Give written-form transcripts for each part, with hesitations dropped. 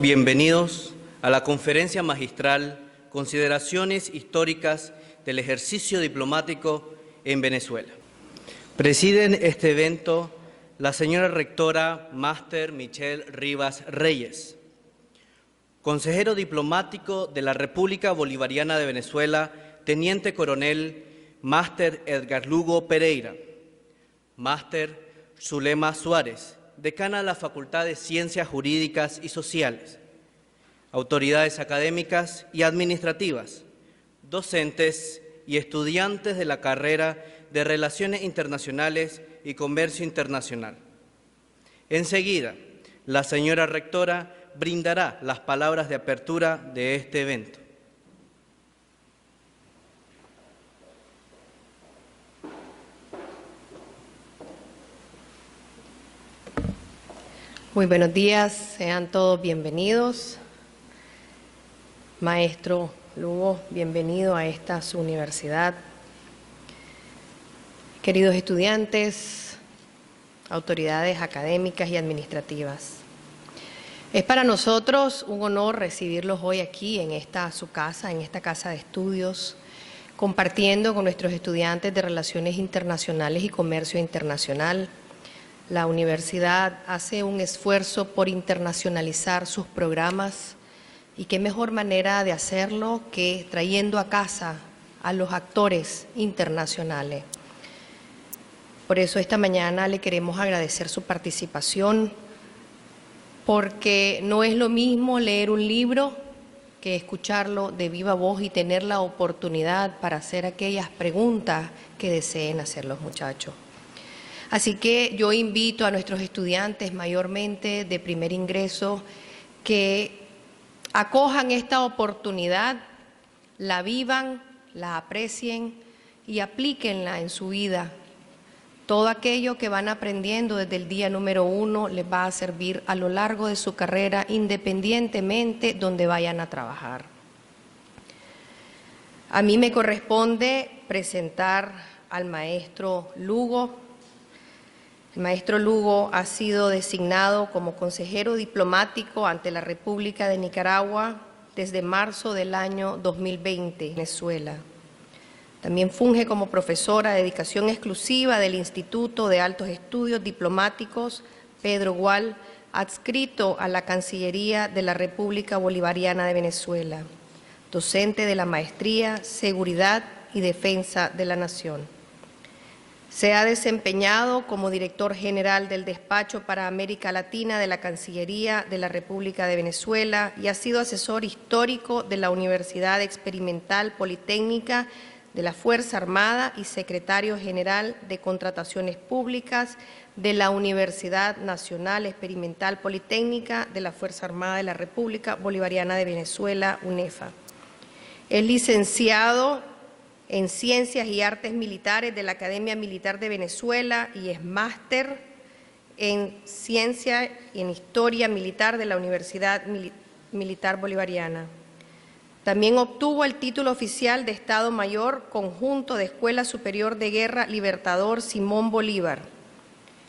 Bienvenidos a la conferencia magistral Consideraciones históricas del ejercicio diplomático en Venezuela. Presiden este evento la señora rectora Máster Michelle Rivas Reyes, consejero diplomático de la República Bolivariana de Venezuela, teniente coronel Máster Edgar Lugo Pereira, Máster Zulema Suárez, decana de la Facultad de Ciencias Jurídicas y Sociales, autoridades académicas y administrativas, docentes y estudiantes de la carrera de Relaciones Internacionales y Comercio Internacional. Enseguida, la señora rectora brindará las palabras de apertura de este evento. Muy buenos días, sean todos bienvenidos. Maestro Lugo, bienvenido a esta su universidad. Queridos estudiantes, autoridades académicas y administrativas. Es para nosotros un honor recibirlos hoy aquí en esta su casa, en esta casa de estudios, compartiendo con nuestros estudiantes de Relaciones Internacionales y Comercio Internacional. La universidad hace un esfuerzo por internacionalizar sus programas y qué mejor manera de hacerlo que trayendo a casa a los actores internacionales. Por eso esta mañana le queremos agradecer su participación, porque no es lo mismo leer un libro que escucharlo de viva voz y tener la oportunidad para hacer aquellas preguntas que deseen hacer los muchachos. Así que yo invito a nuestros estudiantes mayormente de primer ingreso que acojan esta oportunidad, la vivan, la aprecien y aplíquenla en su vida. Todo aquello que van aprendiendo desde el día número 1 les va a servir a lo largo de su carrera, independientemente donde vayan a trabajar. A mí me corresponde presentar al maestro Lugo. El maestro Lugo ha sido designado como consejero diplomático ante la República de Nicaragua desde marzo del año 2020 en Venezuela. También funge como profesora de dedicación exclusiva del Instituto de Altos Estudios Diplomáticos Pedro Gual, adscrito a la Cancillería de la República Bolivariana de Venezuela, docente de la Maestría, Seguridad y Defensa de la Nación. Se ha desempeñado como director general del Despacho para América Latina de la Cancillería de la República de Venezuela y ha sido asesor histórico de la Universidad Experimental Politécnica de la Fuerza Armada y secretario general de Contrataciones Públicas de la Universidad Nacional Experimental Politécnica de la Fuerza Armada de la República Bolivariana de Venezuela, UNEFA. Es licenciado en Ciencias y Artes Militares de la Academia Militar de Venezuela y es máster en Ciencia y en Historia Militar de la Universidad Militar Bolivariana. También obtuvo el título oficial de Estado Mayor Conjunto de Escuela Superior de Guerra Libertador Simón Bolívar.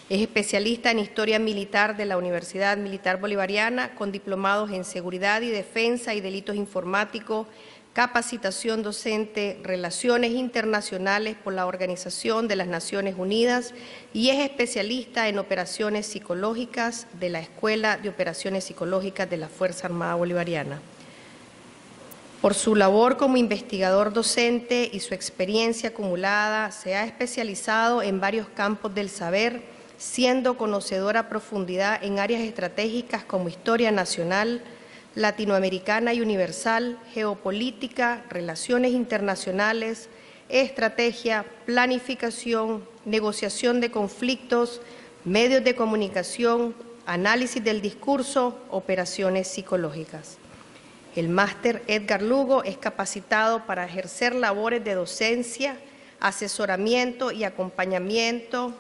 Es especialista en Historia Militar de la Universidad Militar Bolivariana con diplomados en Seguridad y Defensa y Delitos Informáticos, Capacitación Docente, Relaciones Internacionales por la Organización de las Naciones Unidas y es especialista en Operaciones Psicológicas de la Escuela de Operaciones Psicológicas de la Fuerza Armada Bolivariana. Por su labor como investigador docente y su experiencia acumulada, se ha especializado en varios campos del saber, siendo conocedor a profundidad en áreas estratégicas como historia nacional, latinoamericana y universal, geopolítica, relaciones internacionales, estrategia, planificación, negociación de conflictos, medios de comunicación, análisis del discurso, operaciones psicológicas. El máster Edgar Lugo es capacitado para ejercer labores de docencia, asesoramiento y acompañamiento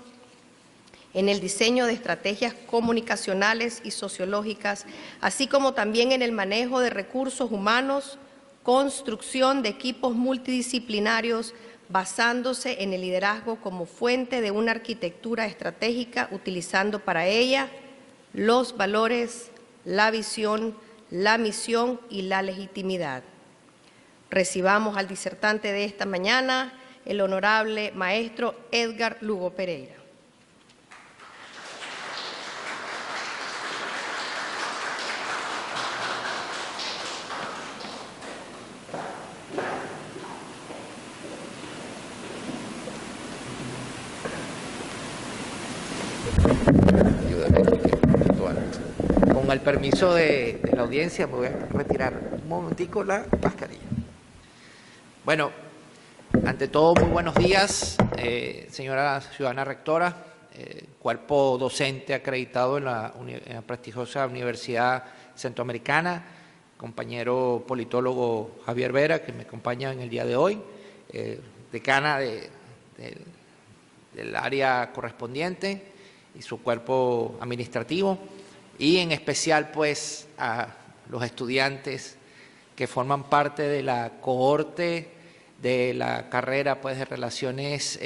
en el diseño de estrategias comunicacionales y sociológicas, así como también en el manejo de recursos humanos, construcción de equipos multidisciplinarios, basándose en el liderazgo como fuente de una arquitectura estratégica, utilizando para ella los valores, la visión, la misión y la legitimidad. Recibamos al disertante de esta mañana, el honorable maestro Edgar Lugo Pereira. Con el permiso de la audiencia me voy a retirar un momentico la mascarilla. Bueno, ante todo, muy buenos días, señora ciudadana rectora, cuerpo docente acreditado en la prestigiosa Universidad Centroamericana, compañero politólogo Javier Vera, que me acompaña en el día de hoy, decana del área correspondiente y su cuerpo administrativo, y en especial pues a los estudiantes que forman parte de la cohorte de la carrera pues de Relaciones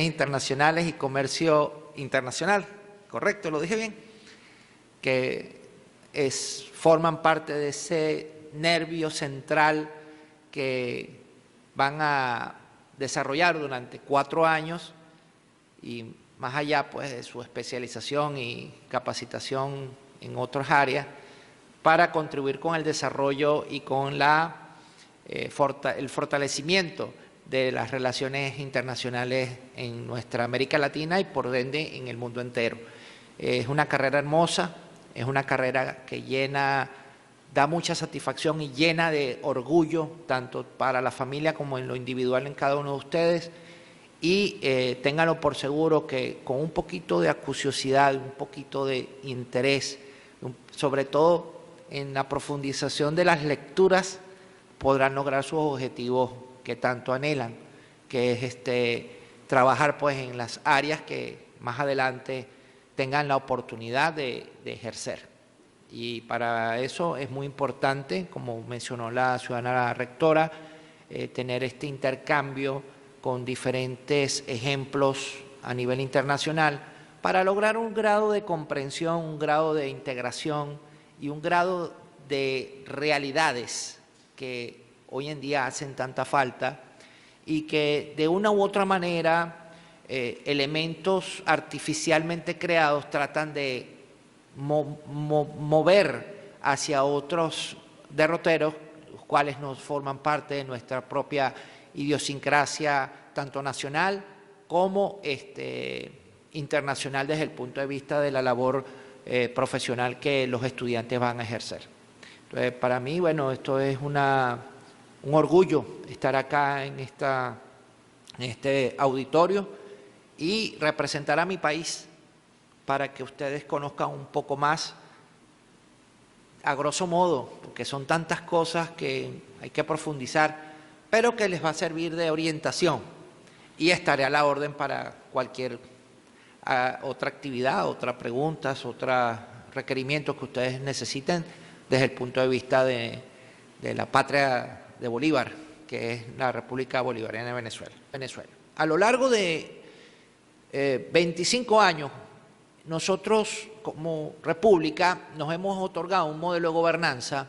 Internacionales y Comercio Internacional, ¿correcto? ¿Lo dije bien? Que forman parte de ese nervio central que van a desarrollar durante 4 años y más allá pues de su especialización y capacitación en otras áreas, para contribuir con el desarrollo y con el fortalecimiento de las relaciones internacionales en nuestra América Latina y por ende en el mundo entero. Es una carrera hermosa, es una carrera que da mucha satisfacción y llena de orgullo, tanto para la familia como en lo individual en cada uno de ustedes. Y ténganlo por seguro que con un poquito de acuciosidad, un poquito de interés, sobre todo en la profundización de las lecturas, podrán lograr sus objetivos que tanto anhelan, que es trabajar pues en las áreas que más adelante tengan la oportunidad de ejercer. Y para eso es muy importante, como mencionó la ciudadana rectora, tener este intercambio con diferentes ejemplos a nivel internacional para lograr un grado de comprensión, un grado de integración y un grado de realidades que hoy en día hacen tanta falta y que de una u otra manera elementos artificialmente creados tratan de mover hacia otros derroteros, los cuales nos forman parte de nuestra propia idiosincrasia tanto nacional como internacional desde el punto de vista de la labor profesional que los estudiantes van a ejercer. Entonces, para mí, bueno, esto es un orgullo estar acá en este auditorio y representar a mi país para que ustedes conozcan un poco más, a grosso modo, porque son tantas cosas que hay que profundizar, pero que les va a servir de orientación y estaré a la orden para cualquier otra actividad, otras preguntas, otros requerimientos que ustedes necesiten desde el punto de vista de la patria de Bolívar, que es la República Bolivariana de Venezuela. A lo largo de 25 años, nosotros como república nos hemos otorgado un modelo de gobernanza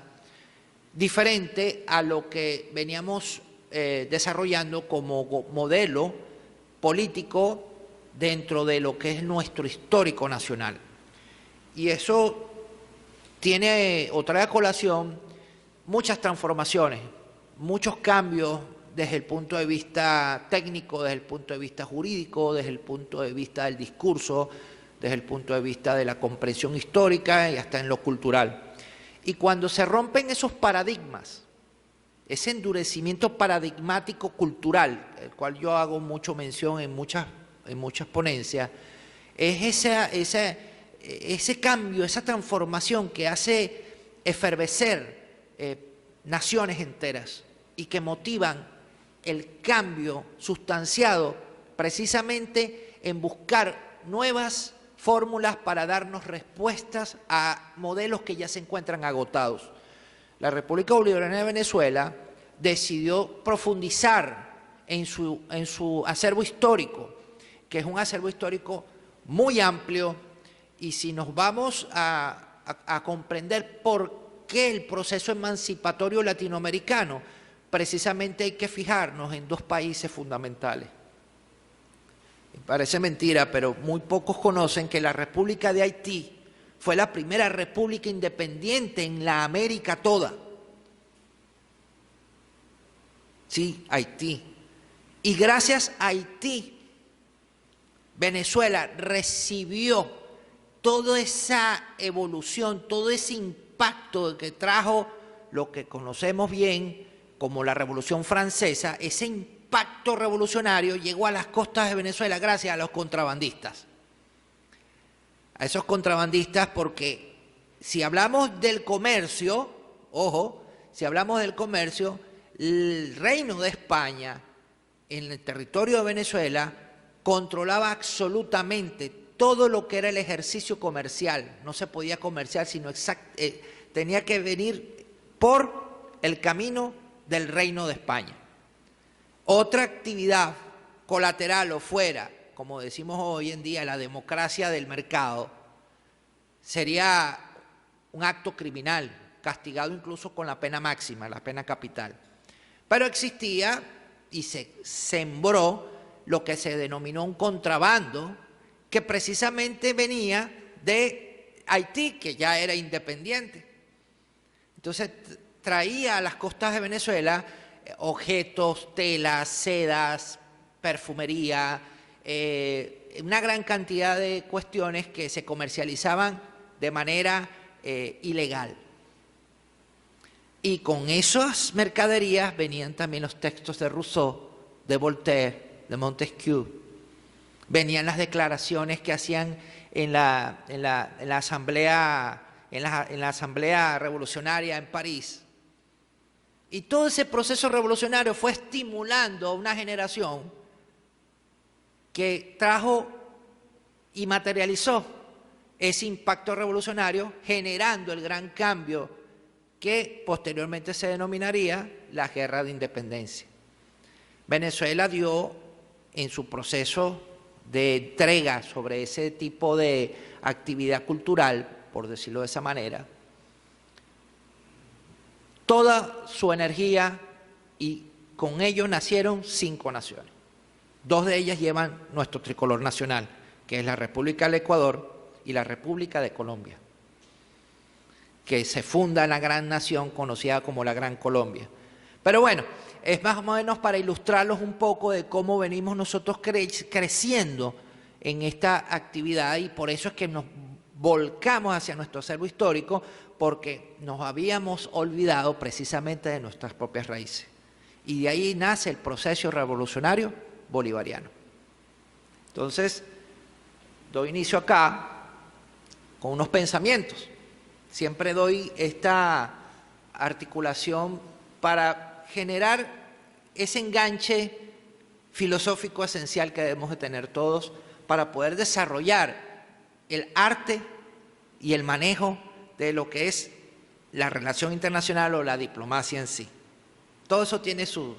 diferente a lo que veníamos desarrollando como modelo político dentro de lo que es nuestro histórico nacional. Y eso tiene o trae a colación muchas transformaciones, muchos cambios desde el punto de vista técnico, desde el punto de vista jurídico, desde el punto de vista del discurso, desde el punto de vista de la comprensión histórica y hasta en lo cultural. Y cuando se rompen esos paradigmas, ese endurecimiento paradigmático cultural, el cual yo hago mucho mención en muchas ponencias, es ese cambio, esa transformación que hace efervecer naciones enteras y que motivan el cambio sustanciado precisamente en buscar nuevas fórmulas para darnos respuestas a modelos que ya se encuentran agotados. La República Bolivariana de Venezuela decidió profundizar en su acervo histórico, que es un acervo histórico muy amplio, y si nos vamos a a comprender por qué el proceso emancipatorio latinoamericano, precisamente hay que fijarnos en dos países fundamentales. Parece mentira, pero muy pocos conocen que la República de Haití fue la primera república independiente en la América toda. Sí, Haití. Y gracias a Haití, Venezuela recibió toda esa evolución, todo ese impacto que trajo lo que conocemos bien como la Revolución Francesa. Ese impacto revolucionario llegó a las costas de Venezuela gracias a los contrabandistas. A esos contrabandistas, porque si hablamos del comercio, ojo, si hablamos del comercio, el Reino de España en el territorio de Venezuela controlaba absolutamente todo lo que era el ejercicio comercial. No se podía comerciar, sino tenía que venir por el camino del Reino de España. Otra actividad colateral o fuera, como decimos hoy en día, la democracia del mercado, sería un acto criminal, castigado incluso con la pena máxima, la pena capital. Pero existía y se sembró lo que se denominó un contrabando, que precisamente venía de Haití, que ya era independiente. Entonces traía a las costas de Venezuela objetos, telas, sedas, perfumería, una gran cantidad de cuestiones que se comercializaban de manera ilegal. Y con esas mercaderías venían también los textos de Rousseau, de Voltaire, de Montesquieu. Venían las declaraciones que hacían en la asamblea revolucionaria en París. Y todo ese proceso revolucionario fue estimulando a una generación que trajo y materializó ese impacto revolucionario, generando el gran cambio que posteriormente se denominaría la Guerra de Independencia. Venezuela dio en su proceso de entrega sobre ese tipo de actividad cultural, por decirlo de esa manera, toda su energía, y con ello nacieron 5 naciones. 2 de ellas llevan nuestro tricolor nacional, que es la República del Ecuador y la República de Colombia, que se funda en la gran nación conocida como la Gran Colombia. Pero bueno, es más o menos para ilustrarlos un poco de cómo venimos nosotros creciendo en esta actividad, y por eso es que nos volcamos hacia nuestro acervo histórico, porque nos habíamos olvidado precisamente de nuestras propias raíces. Y de ahí nace el proceso revolucionario bolivariano. Entonces, doy inicio acá con unos pensamientos. Siempre doy esta articulación para generar ese enganche filosófico esencial que debemos de tener todos para poder desarrollar el arte y el manejo de lo que es la relación internacional o la diplomacia en sí. Todo eso tiene sus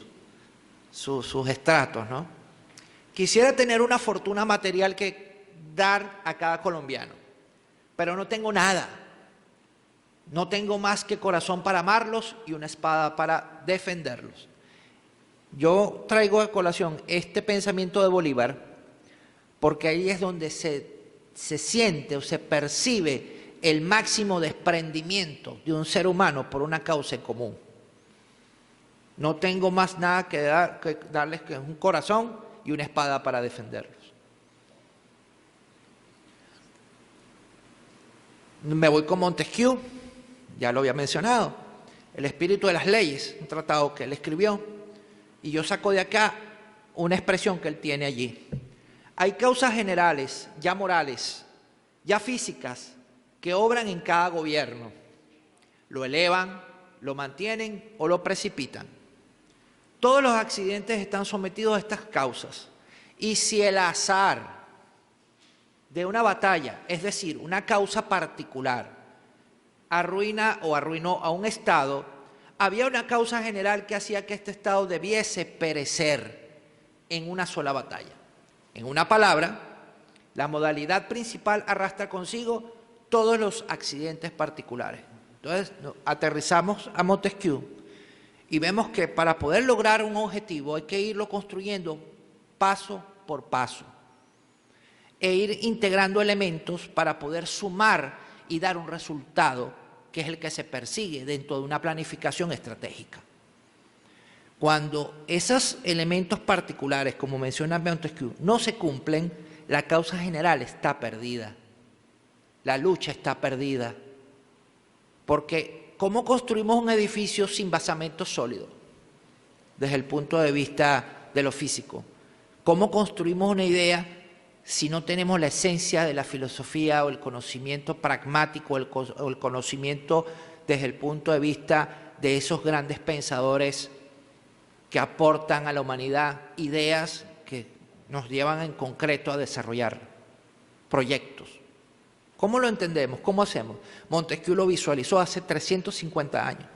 estratos, ¿no? Quisiera tener una fortuna material que dar a cada colombiano, pero no tengo nada. No tengo más que corazón para amarlos y una espada para defenderlos. Yo traigo a colación este pensamiento de Bolívar porque ahí es donde se siente o se percibe el máximo desprendimiento de un ser humano por una causa en común. No tengo más nada que darles que un corazón y una espada para defenderlos. Me voy con Montesquieu, ya lo había mencionado, El espíritu de las leyes, un tratado que él escribió, y yo saco de acá una expresión que él tiene allí. Hay causas generales, ya morales, ya físicas, que obran en cada gobierno. Lo elevan, lo mantienen o lo precipitan. Todos los accidentes están sometidos a estas causas. Y si el azar de una batalla, es decir, una causa particular, arruina o arruinó a un Estado, había una causa general que hacía que este Estado debiese perecer en una sola batalla. En una palabra, la modalidad principal arrastra consigo todos los accidentes particulares. Entonces, aterrizamos a Montesquieu y vemos que para poder lograr un objetivo hay que irlo construyendo paso por paso e ir integrando elementos para poder sumar y dar un resultado que es el que se persigue dentro de una planificación estratégica. Cuando esos elementos particulares, como menciona Montesquieu, no se cumplen, la causa general está perdida, la lucha está perdida, porque ¿cómo construimos un edificio sin basamento sólido? Desde el punto de vista de lo físico. ¿Cómo construimos una idea si no tenemos la esencia de la filosofía o el conocimiento pragmático o el conocimiento desde el punto de vista de esos grandes pensadores que aportan a la humanidad ideas que nos llevan en concreto a desarrollar proyectos? ¿Cómo lo entendemos? ¿Cómo hacemos? Montesquieu lo visualizó hace 350 años.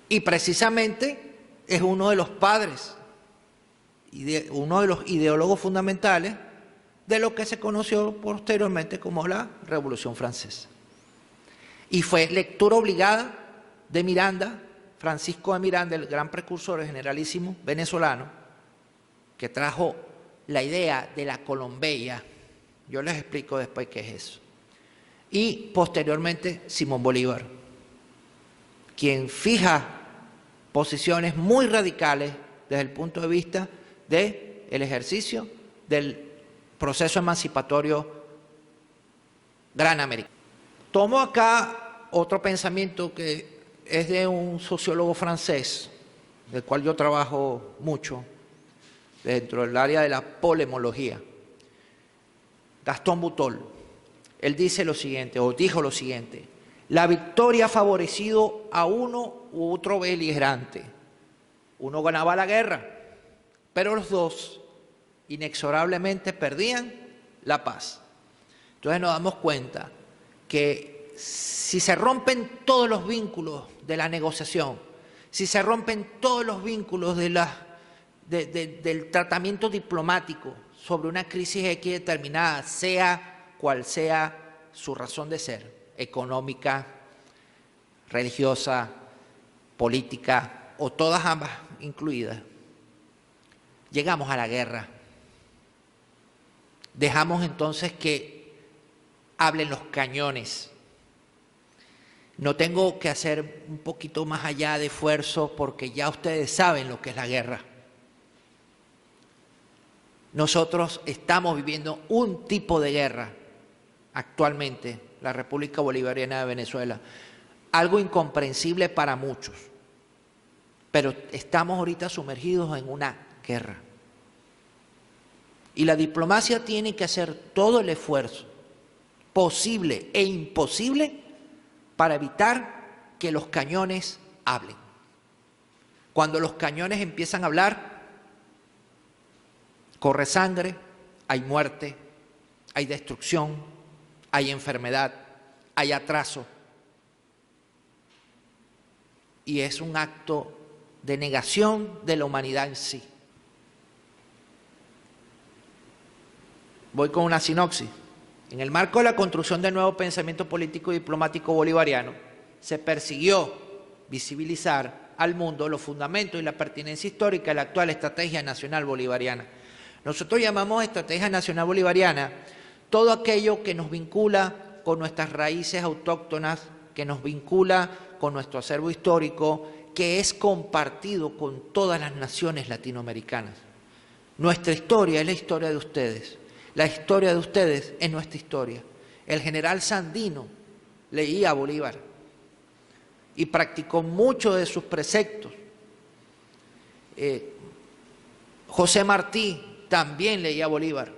Y precisamente es uno de los padres, uno de los ideólogos fundamentales de lo que se conoció posteriormente como la Revolución Francesa. Y fue lectura obligada de Miranda, Francisco de Miranda, el gran precursor, el generalísimo venezolano, que trajo la idea de la Colombeya. Yo les explico después qué es eso. Y posteriormente Simón Bolívar, quien fija posiciones muy radicales desde el punto de vista del ejercicio del proceso emancipatorio gran americano. Tomo acá otro pensamiento que es de un sociólogo francés, del cual yo trabajo mucho, dentro del área de la polemología, Gastón Butol. Él dice lo siguiente, o dijo lo siguiente: la victoria ha favorecido a uno u otro beligerante. Uno ganaba la guerra, pero los dos inexorablemente perdían la paz. Entonces nos damos cuenta que si se rompen todos los vínculos de la negociación, si se rompen todos los vínculos del tratamiento diplomático sobre una crisis X determinada, sea cual sea su razón de ser, económica, religiosa, política o todas ambas incluidas, llegamos a la guerra. Dejamos entonces que hablen los cañones. No tengo que hacer un poquito más allá de esfuerzo porque ya ustedes saben lo que es la guerra. Nosotros estamos viviendo un tipo de guerra actualmente, la República Bolivariana de Venezuela, algo incomprensible para muchos, pero estamos ahorita sumergidos en una guerra. Y la diplomacia tiene que hacer todo el esfuerzo posible e imposible para evitar que los cañones hablen. Cuando los cañones empiezan a hablar, corre sangre, hay muerte, hay destrucción, hay enfermedad, hay atraso. Y es un acto de negación de la humanidad en sí. Voy con una sinopsis. En el marco de la construcción del nuevo pensamiento político y diplomático bolivariano, se persiguió visibilizar al mundo los fundamentos y la pertinencia histórica de la actual estrategia nacional bolivariana. Nosotros llamamos estrategia nacional bolivariana todo aquello que nos vincula con nuestras raíces autóctonas, que nos vincula con nuestro acervo histórico, que es compartido con todas las naciones latinoamericanas. Nuestra historia es la historia de ustedes. La historia de ustedes es nuestra historia. El general Sandino leía a Bolívar y practicó muchos de sus preceptos. José Martí también leía a Bolívar.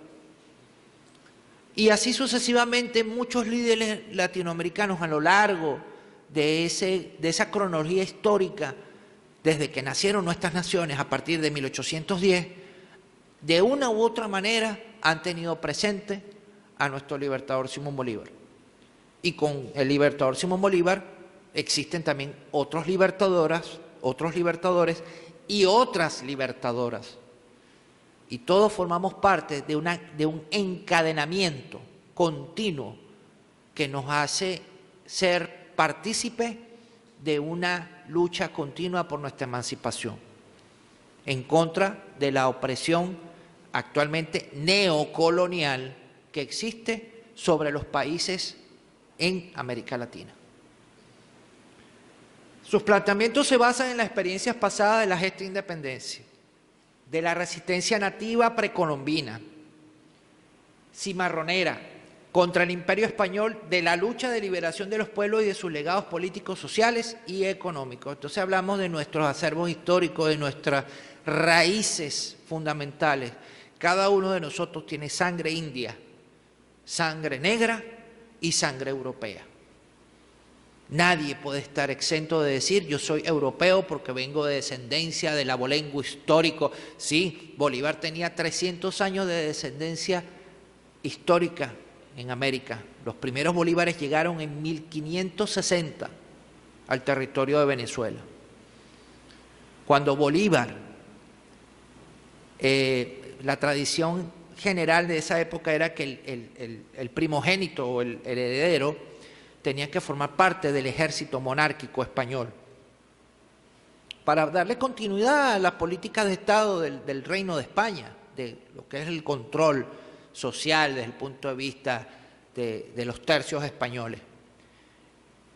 Y así sucesivamente muchos líderes latinoamericanos a lo largo de esa cronología histórica, desde que nacieron nuestras naciones a partir de 1810, de una u otra manera han tenido presente a nuestro libertador Simón Bolívar. Y con el libertador Simón Bolívar existen también otros libertadores y otras libertadoras. Y todos formamos parte de un encadenamiento continuo que nos hace ser partícipes de una lucha continua por nuestra emancipación, en contra de la opresión actualmente neocolonial que existe sobre los países en América Latina. Sus planteamientos se basan en las experiencias pasadas de la gesta de independencia, de la resistencia nativa precolombina, cimarronera, contra el Imperio Español, de la lucha de liberación de los pueblos y de sus legados políticos, sociales y económicos. Entonces hablamos de nuestros acervos históricos, de nuestras raíces fundamentales. Cada uno de nosotros tiene sangre india, sangre negra y sangre europea. Nadie puede estar exento de decir yo soy europeo porque vengo de descendencia del abolengo histórico. Sí, Bolívar tenía 300 años de descendencia histórica en América. Los primeros bolívares llegaron en 1560 al territorio de Venezuela. Cuando Bolívar, la tradición general de esa época era que el primogénito o el heredero tenía que formar parte del ejército monárquico español para darle continuidad a la política de Estado del Reino de España, de lo que es el control social desde el punto de vista de los tercios españoles.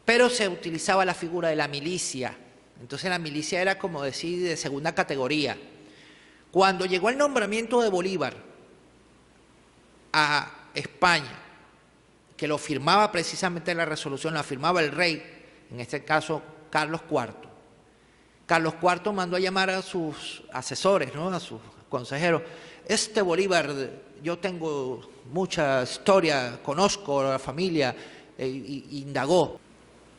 Pero se utilizaba la figura de la milicia. Entonces la milicia era, como decir, de segunda categoría. Cuando llegó el nombramiento de Bolívar a España, que lo firmaba precisamente la resolución, la firmaba el rey, en este caso Carlos IV. Carlos IV mandó a llamar a sus asesores, ¿no?, a sus consejeros. Bolívar, yo tengo mucha historia, conozco a la familia, indagó.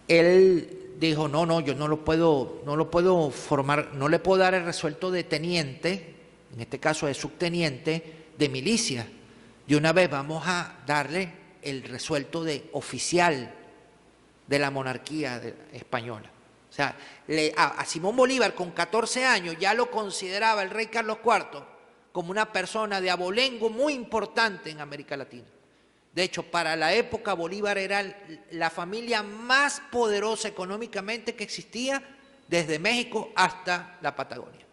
Él dijo, no, yo no lo puedo formar, no le puedo dar el resuelto de teniente, en este caso de subteniente, de milicia. De una vez vamos a darle el resuelto de oficial de la monarquía española. O sea, a Simón Bolívar con 14 años ya lo consideraba el rey Carlos IV como una persona de abolengo muy importante en América Latina. De hecho, para la época Bolívar era la familia más poderosa económicamente que existía desde México hasta la Patagonia.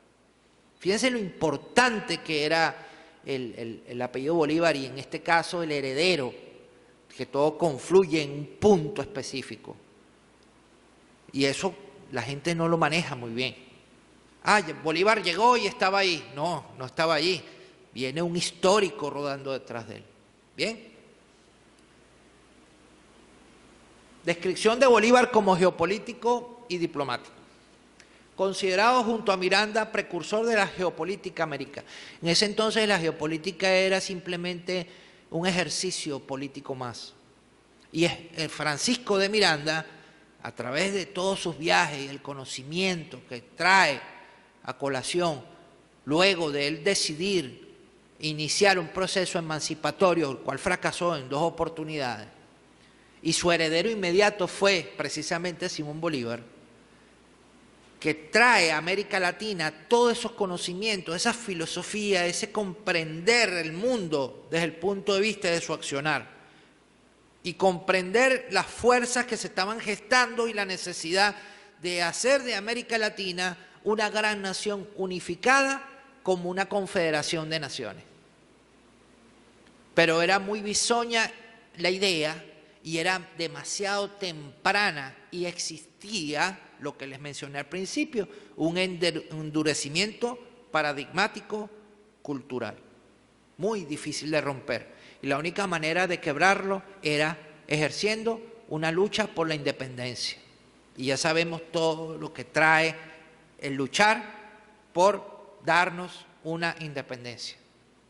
Fíjense lo importante que era el apellido Bolívar y en este caso el heredero, que todo confluye en un punto específico. Y eso la gente no lo maneja muy bien. Bolívar llegó y estaba ahí. No, no estaba allí. Viene un histórico rodando detrás de él. Bien. Descripción de Bolívar como geopolítico y diplomático. Considerado junto a Miranda precursor de la geopolítica americana. En ese entonces la geopolítica era simplemente un ejercicio político más. Y el Francisco de Miranda, a través de todos sus viajes y el conocimiento que trae a colación, luego de él decidir iniciar un proceso emancipatorio, el cual fracasó en 2 oportunidades, y su heredero inmediato fue precisamente Simón Bolívar, que trae a América Latina todos esos conocimientos, esa filosofía, ese comprender el mundo desde el punto de vista de su accionar y comprender las fuerzas que se estaban gestando y la necesidad de hacer de América Latina una gran nación unificada como una confederación de naciones. Pero era muy bisoña la idea y era demasiado temprana y existía lo que les mencioné al principio, un endurecimiento paradigmático cultural, muy difícil de romper. Y la única manera de quebrarlo era ejerciendo una lucha por la independencia. Y ya sabemos todo lo que trae el luchar por darnos una independencia,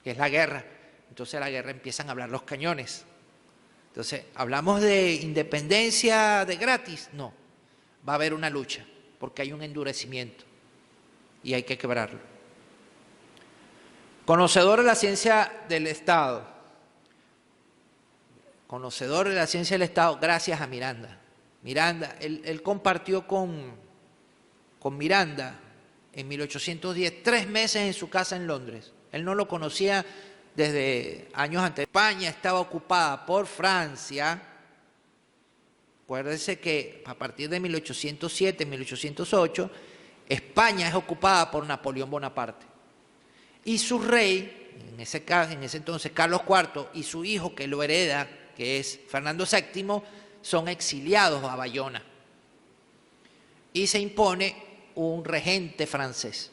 que es la guerra. Entonces la guerra empiezan a hablar los cañones. Entonces, ¿hablamos de independencia de gratis? No. Va a haber una lucha, porque hay un endurecimiento y hay que quebrarlo. Conocedor de la ciencia del Estado. Conocedor de la ciencia del Estado gracias a Miranda. Miranda, él compartió con Miranda en 1810 3 meses en su casa en Londres. Él no lo conocía desde años anteriores. España estaba ocupada por Francia. Acuérdense que a partir de 1807, 1808, España es ocupada por Napoleón Bonaparte. Y su rey, en ese entonces Carlos IV, y su hijo que lo hereda, que es Fernando VII, son exiliados a Bayona. Y se impone un regente francés.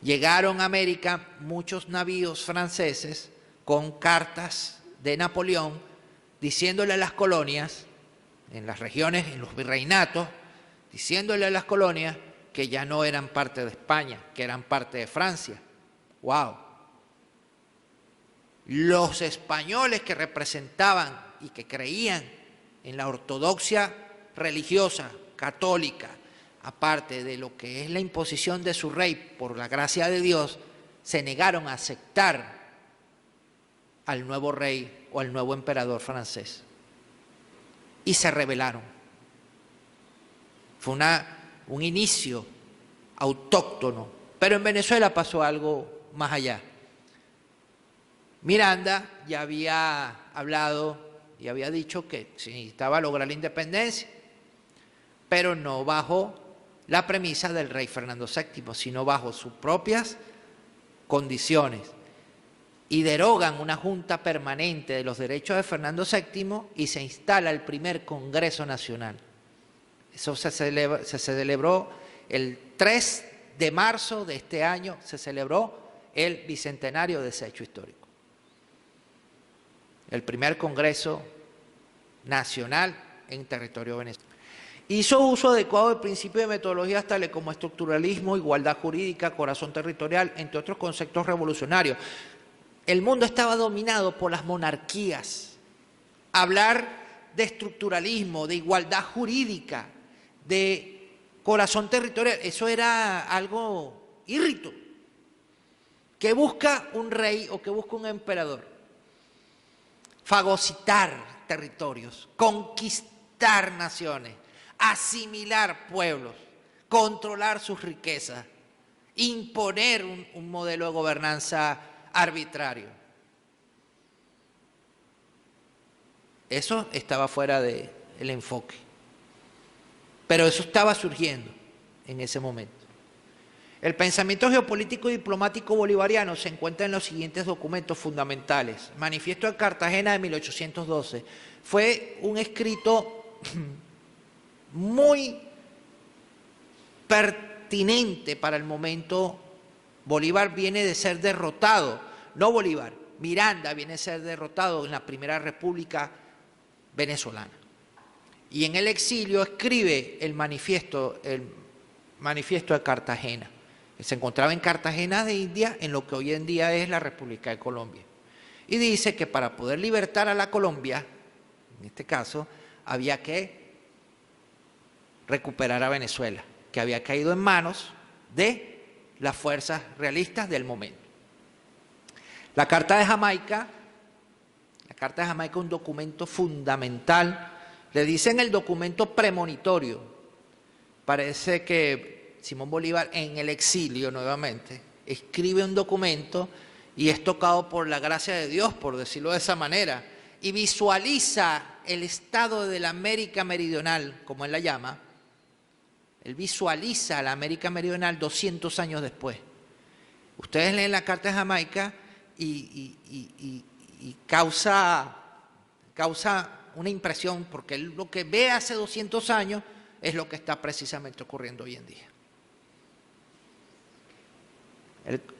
Llegaron a América muchos navíos franceses con cartas de Napoleón diciéndole a las colonias, en las regiones, en los virreinatos, diciéndole a las colonias que ya no eran parte de España, que eran parte de Francia. ¡Wow! Los españoles que representaban y que creían en la ortodoxia religiosa, católica, aparte de lo que es la imposición de su rey por la gracia de Dios, se negaron a aceptar al nuevo rey o al nuevo emperador francés y se rebelaron. Fue un inicio autóctono, pero en Venezuela pasó algo más allá. Miranda ya había hablado y había dicho que se necesitaba lograr la independencia, pero no bajo la premisa del rey Fernando VII, sino bajo sus propias condiciones. Y derogan una junta permanente de los derechos de Fernando VII y se instala el primer Congreso Nacional. Eso se celebró el 3 de marzo de este año, se celebró el bicentenario de ese hecho histórico. El primer Congreso Nacional en territorio venezolano. Hizo uso adecuado del principio de metodologías tales como estructuralismo, igualdad jurídica, corazón territorial, entre otros conceptos revolucionarios. El mundo estaba dominado por las monarquías. Hablar de estructuralismo, de igualdad jurídica, de corazón territorial, eso era algo írrito. ¿Qué busca un rey o qué busca un emperador? Fagocitar territorios, conquistar naciones, asimilar pueblos, controlar sus riquezas, imponer un modelo de gobernanza arbitrario. Eso estaba fuera del enfoque. Pero eso estaba surgiendo en ese momento. El pensamiento geopolítico y diplomático bolivariano se encuentra en los siguientes documentos fundamentales. Manifiesto de Cartagena de 1812. Fue un escrito muy pertinente para el momento. Bolívar viene de ser derrotado, no Bolívar, Miranda viene de ser derrotado en la Primera República venezolana. Y en el exilio escribe el manifiesto de Cartagena. Se encontraba en Cartagena de India, en lo que hoy en día es la República de Colombia. Y dice que para poder libertar a la Colombia, en este caso, había que recuperar a Venezuela, que había caído en manos de las fuerzas realistas del momento. La Carta de Jamaica es un documento fundamental. Le dicen el documento premonitorio. Parece que Simón Bolívar, en el exilio nuevamente, escribe un documento y es tocado por la gracia de Dios, por decirlo de esa manera, y visualiza el estado de la América Meridional, como él la llama. Él visualiza la América Meridional 200 años después. Ustedes leen la Carta de Jamaica y causa una impresión, porque lo que ve hace 200 años es lo que está precisamente ocurriendo hoy en día.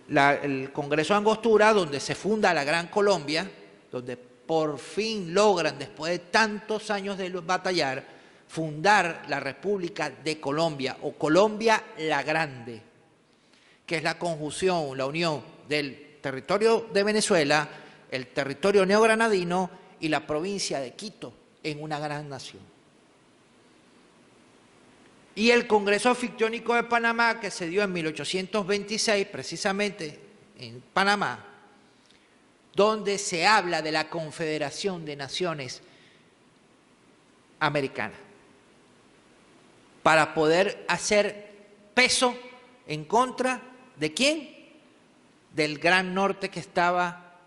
El Congreso de Angostura, donde se funda la Gran Colombia, donde por fin logran, después de tantos años de batallar, fundar la República de Colombia, o Colombia la Grande, que es la conjunción, la unión del territorio de Venezuela, el territorio neogranadino y la provincia de Quito en una gran nación. Y el Congreso Anfictiónico de Panamá, que se dio en 1826, precisamente en Panamá, donde se habla de la Confederación de Naciones Americanas, para poder hacer peso en contra ¿de quién? Del Gran Norte que estaba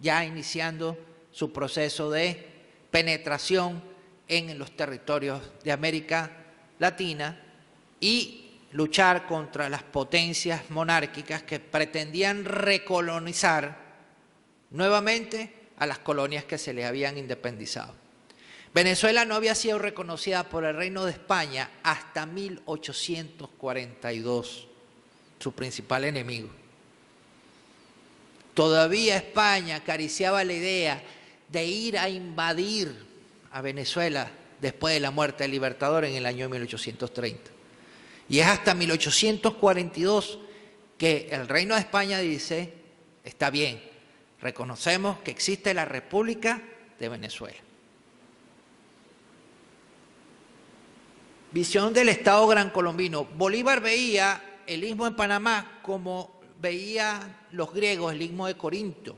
ya iniciando su proceso de penetración en los territorios de América Latina y luchar contra las potencias monárquicas que pretendían recolonizar nuevamente a las colonias que se les habían independizado. Venezuela no había sido reconocida por el Reino de España hasta 1842, su principal enemigo. Todavía España acariciaba la idea de ir a invadir a Venezuela después de la muerte del Libertador en el año 1830. Y es hasta 1842 que el Reino de España dice, está bien, reconocemos que existe la República de Venezuela. Visión del Estado gran colombino. Bolívar veía el Istmo de Panamá como veían los griegos el Istmo de Corinto,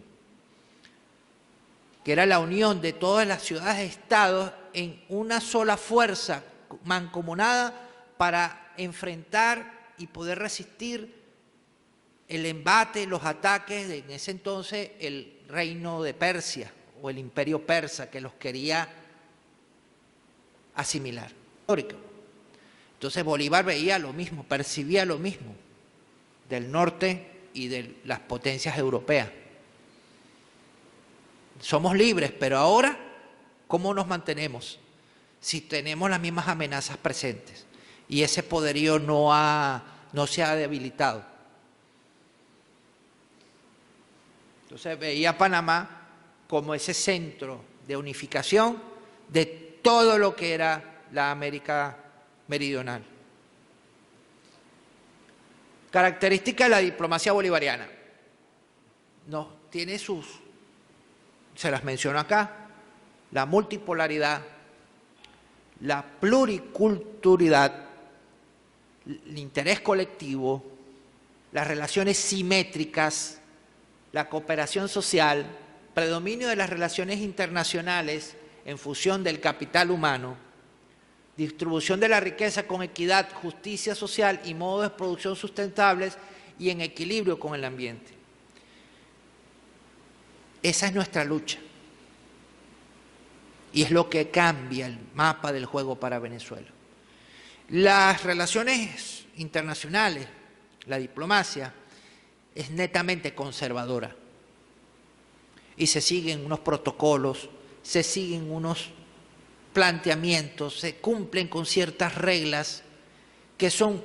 que era la unión de todas las ciudades-estados en una sola fuerza mancomunada para enfrentar y poder resistir el embate, los ataques de en ese entonces el reino de Persia o el imperio persa que los quería asimilar. Entonces Bolívar veía lo mismo, percibía lo mismo del norte y de las potencias europeas. Somos libres, pero ahora, ¿cómo nos mantenemos? Si tenemos las mismas amenazas presentes y ese poderío no se ha debilitado. Entonces veía Panamá como ese centro de unificación de todo lo que era la América meridional. Característica de la diplomacia bolivariana. Tiene se las menciono acá, la multipolaridad, la pluriculturalidad, el interés colectivo, las relaciones simétricas, la cooperación social, predominio de las relaciones internacionales en función del capital humano, distribución de la riqueza con equidad, justicia social y modos de producción sustentables y en equilibrio con el ambiente. Esa es nuestra lucha. Y es lo que cambia el mapa del juego para Venezuela. Las relaciones internacionales, la diplomacia, es netamente conservadora. Y se siguen unos protocolos, se siguen unos planteamientos, se cumplen con ciertas reglas que son,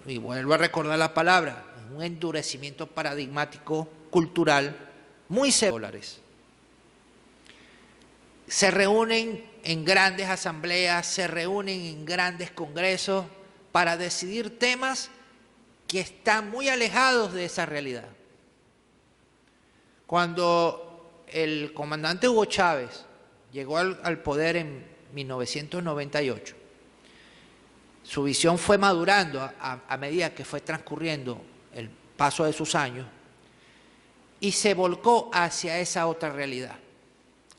y vuelvo a recordar la palabra, un endurecimiento paradigmático cultural muy severo. Se reúnen en grandes asambleas, se reúnen en grandes congresos para decidir temas que están muy alejados de esa realidad. Cuando el comandante Hugo Chávez llegó al poder en 1998, su visión fue madurando a medida que fue transcurriendo el paso de sus años y se volcó hacia esa otra realidad,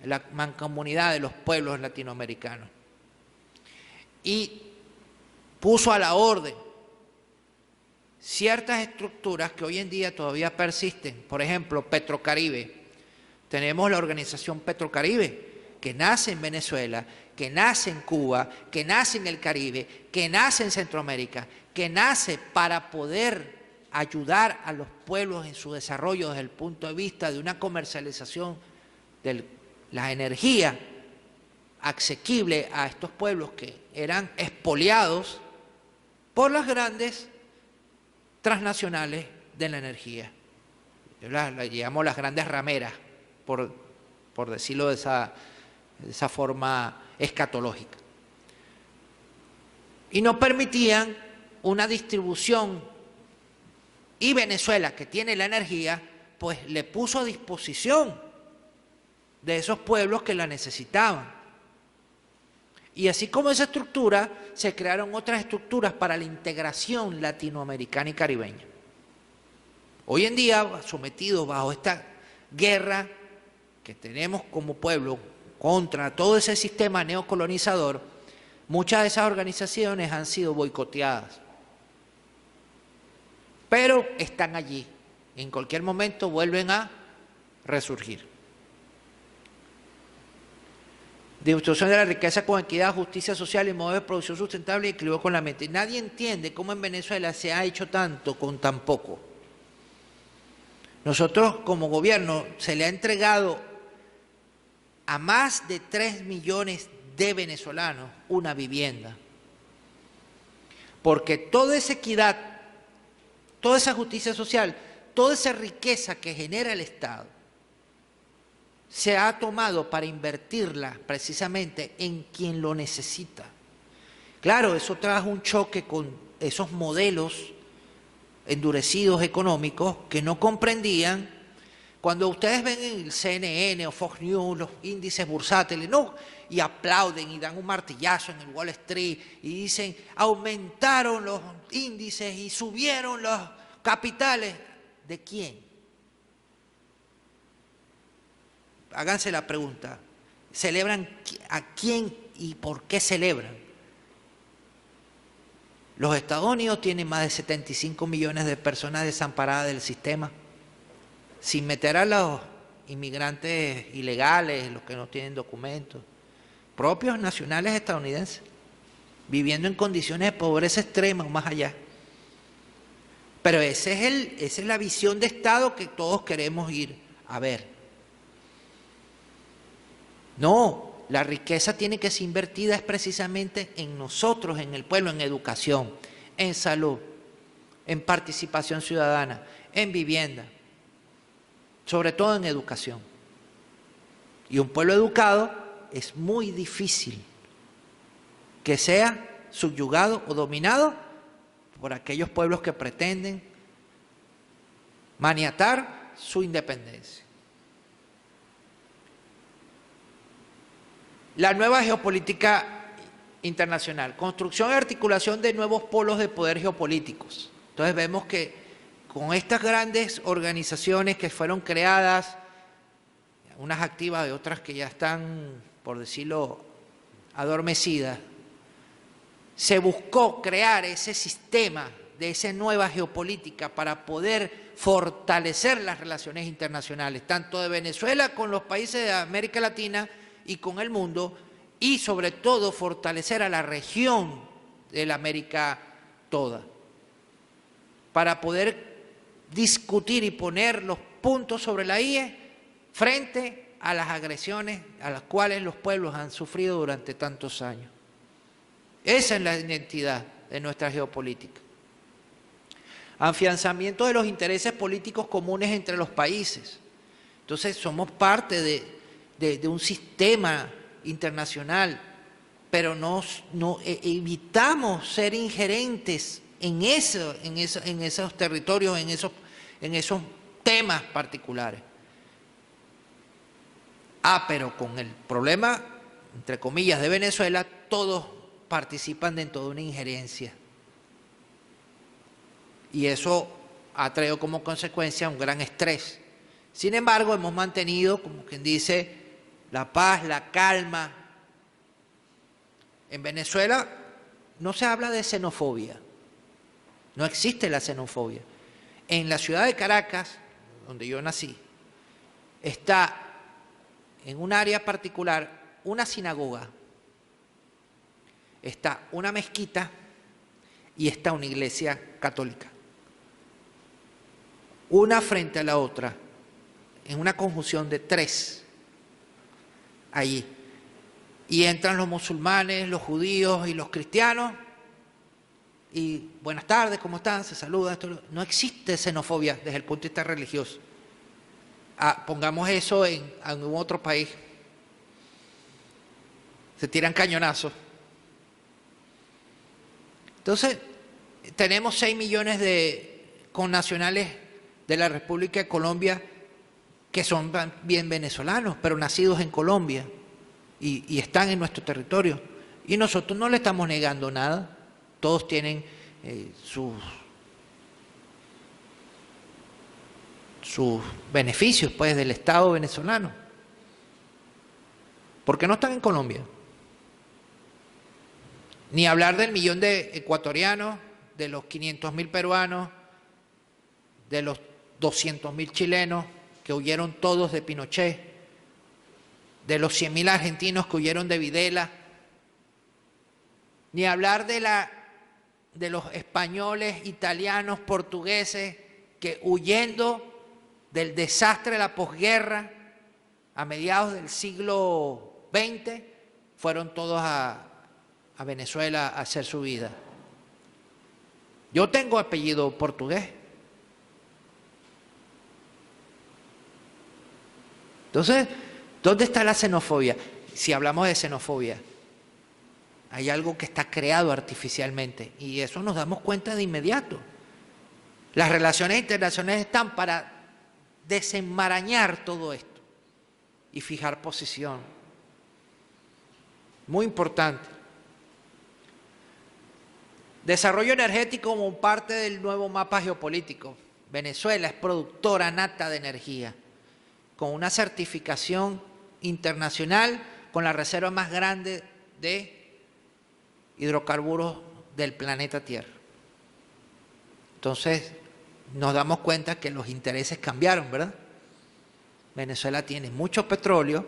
la mancomunidad de los pueblos latinoamericanos, y puso a la orden ciertas estructuras que hoy en día todavía persisten. Por ejemplo, Petrocaribe. Tenemos la organización Petrocaribe, que nace en Venezuela, que nace en Cuba, que nace en el Caribe, que nace en Centroamérica, que nace para poder ayudar a los pueblos en su desarrollo desde el punto de vista de una comercialización de la energía asequible a estos pueblos que eran expoliados por las grandes transnacionales de la energía. Yo las llamo las grandes rameras, por decirlo de esa forma escatológica. Y no permitían una distribución, y Venezuela, que tiene la energía, pues le puso a disposición de esos pueblos que la necesitaban. Y así como esa estructura, se crearon otras estructuras para la integración latinoamericana y caribeña. Hoy en día, sometidos bajo esta guerra que tenemos como pueblo contra todo ese sistema neocolonizador, muchas de esas organizaciones han sido boicoteadas. Pero están allí. En cualquier momento vuelven a resurgir. Distribución de la riqueza con equidad, justicia social y modo de producción sustentable y equilibrio con la mente. Nadie entiende cómo en Venezuela se ha hecho tanto con tan poco. Nosotros como gobierno se le ha entregado a más de 3 millones de venezolanos una vivienda. Porque toda esa equidad, toda esa justicia social, toda esa riqueza que genera el Estado, se ha tomado para invertirla precisamente en quien lo necesita. Claro, eso trajo un choque con esos modelos endurecidos económicos que no comprendían. Cuando ustedes ven en el CNN o Fox News los índices bursátiles, no, y aplauden y dan un martillazo en el Wall Street y dicen, aumentaron los índices y subieron los capitales. ¿De quién? Háganse la pregunta, ¿celebran a quién y por qué celebran? Los Estados Unidos tienen más de 75 millones de personas desamparadas del sistema, sin meter a los inmigrantes ilegales, los que no tienen documentos, propios nacionales estadounidenses, viviendo en condiciones de pobreza extrema o más allá. Pero esa es la visión de Estado que todos queremos ir a ver. No, la riqueza tiene que ser invertida es precisamente en nosotros, en el pueblo, en educación, en salud, en participación ciudadana, en vivienda, sobre todo en educación. Y un pueblo educado es muy difícil que sea subyugado o dominado por aquellos pueblos que pretenden maniatar su independencia. La nueva geopolítica internacional, construcción y articulación de nuevos polos de poder geopolíticos. Entonces vemos que con estas grandes organizaciones que fueron creadas, unas activas y otras que ya están, por decirlo, adormecidas, se buscó crear ese sistema de esa nueva geopolítica para poder fortalecer las relaciones internacionales, tanto de Venezuela con los países de América Latina y con el mundo, y sobre todo fortalecer a la región de la América toda, para poder discutir y poner los puntos sobre la IE frente a las agresiones a las cuales los pueblos han sufrido durante tantos años. Esa es la identidad de nuestra geopolítica. Afianzamiento de los intereses políticos comunes entre los países. Entonces somos parte de un sistema internacional, pero evitamos ser ingerentes en esos territorios, en esos temas particulares. Pero con el problema, entre comillas, de Venezuela, todos participan dentro de una injerencia. Y eso ha traído como consecuencia un gran estrés. Sin embargo, hemos mantenido, como quien dice, la paz, la calma. En Venezuela no se habla de xenofobia, no existe la xenofobia. En la ciudad de Caracas, donde yo nací, está en un área particular una sinagoga, está una mezquita y está una iglesia católica. Una frente a la otra, en una conjunción de 3 allí. Y entran los musulmanes, los judíos y los cristianos, y buenas tardes, ¿cómo están? Se saludan. No existe xenofobia desde el punto de vista religioso. Pongamos eso en algún otro país. Se tiran cañonazos. Entonces, tenemos 6 millones de connacionales de la República de Colombia que son bien venezolanos, pero nacidos en Colombia y están en nuestro territorio. Y nosotros no le estamos negando nada. Todos tienen sus beneficios, pues, del Estado venezolano. ¿Por qué no están en Colombia? Ni hablar del 1 millón de ecuatorianos, de los 500.000 peruanos, de los 200.000 chilenos, que huyeron todos de Pinochet, de los 100.000 argentinos que huyeron de Videla, ni hablar de los españoles, italianos, portugueses, que huyendo del desastre de la posguerra a mediados del siglo XX, fueron todos a Venezuela a hacer su vida. Yo tengo apellido portugués. Entonces, ¿dónde está la xenofobia? Si hablamos de xenofobia, hay algo que está creado artificialmente y eso nos damos cuenta de inmediato. Las relaciones internacionales están para desenmarañar todo esto y fijar posición. Muy importante. Desarrollo energético como parte del nuevo mapa geopolítico. Venezuela es productora nata de energía, con una certificación internacional, con la reserva más grande de hidrocarburos del planeta Tierra. Entonces, nos damos cuenta que los intereses cambiaron, ¿verdad? Venezuela tiene mucho petróleo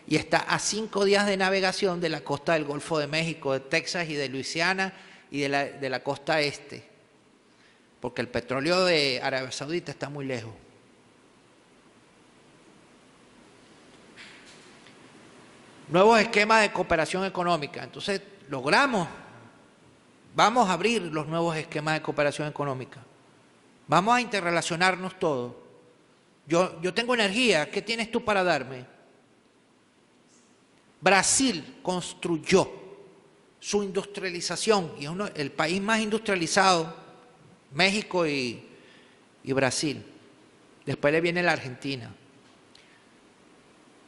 y está a 5 días de navegación de la costa del Golfo de México, de Texas y de Luisiana y de la costa este, porque el petróleo de Arabia Saudita está muy lejos. Nuevos esquemas de cooperación económica. Entonces, vamos a abrir los nuevos esquemas de cooperación económica. Vamos a interrelacionarnos todos. Yo tengo energía, ¿qué tienes tú para darme? Brasil construyó su industrialización, y es el país más industrializado, México y Brasil. Después le viene la Argentina.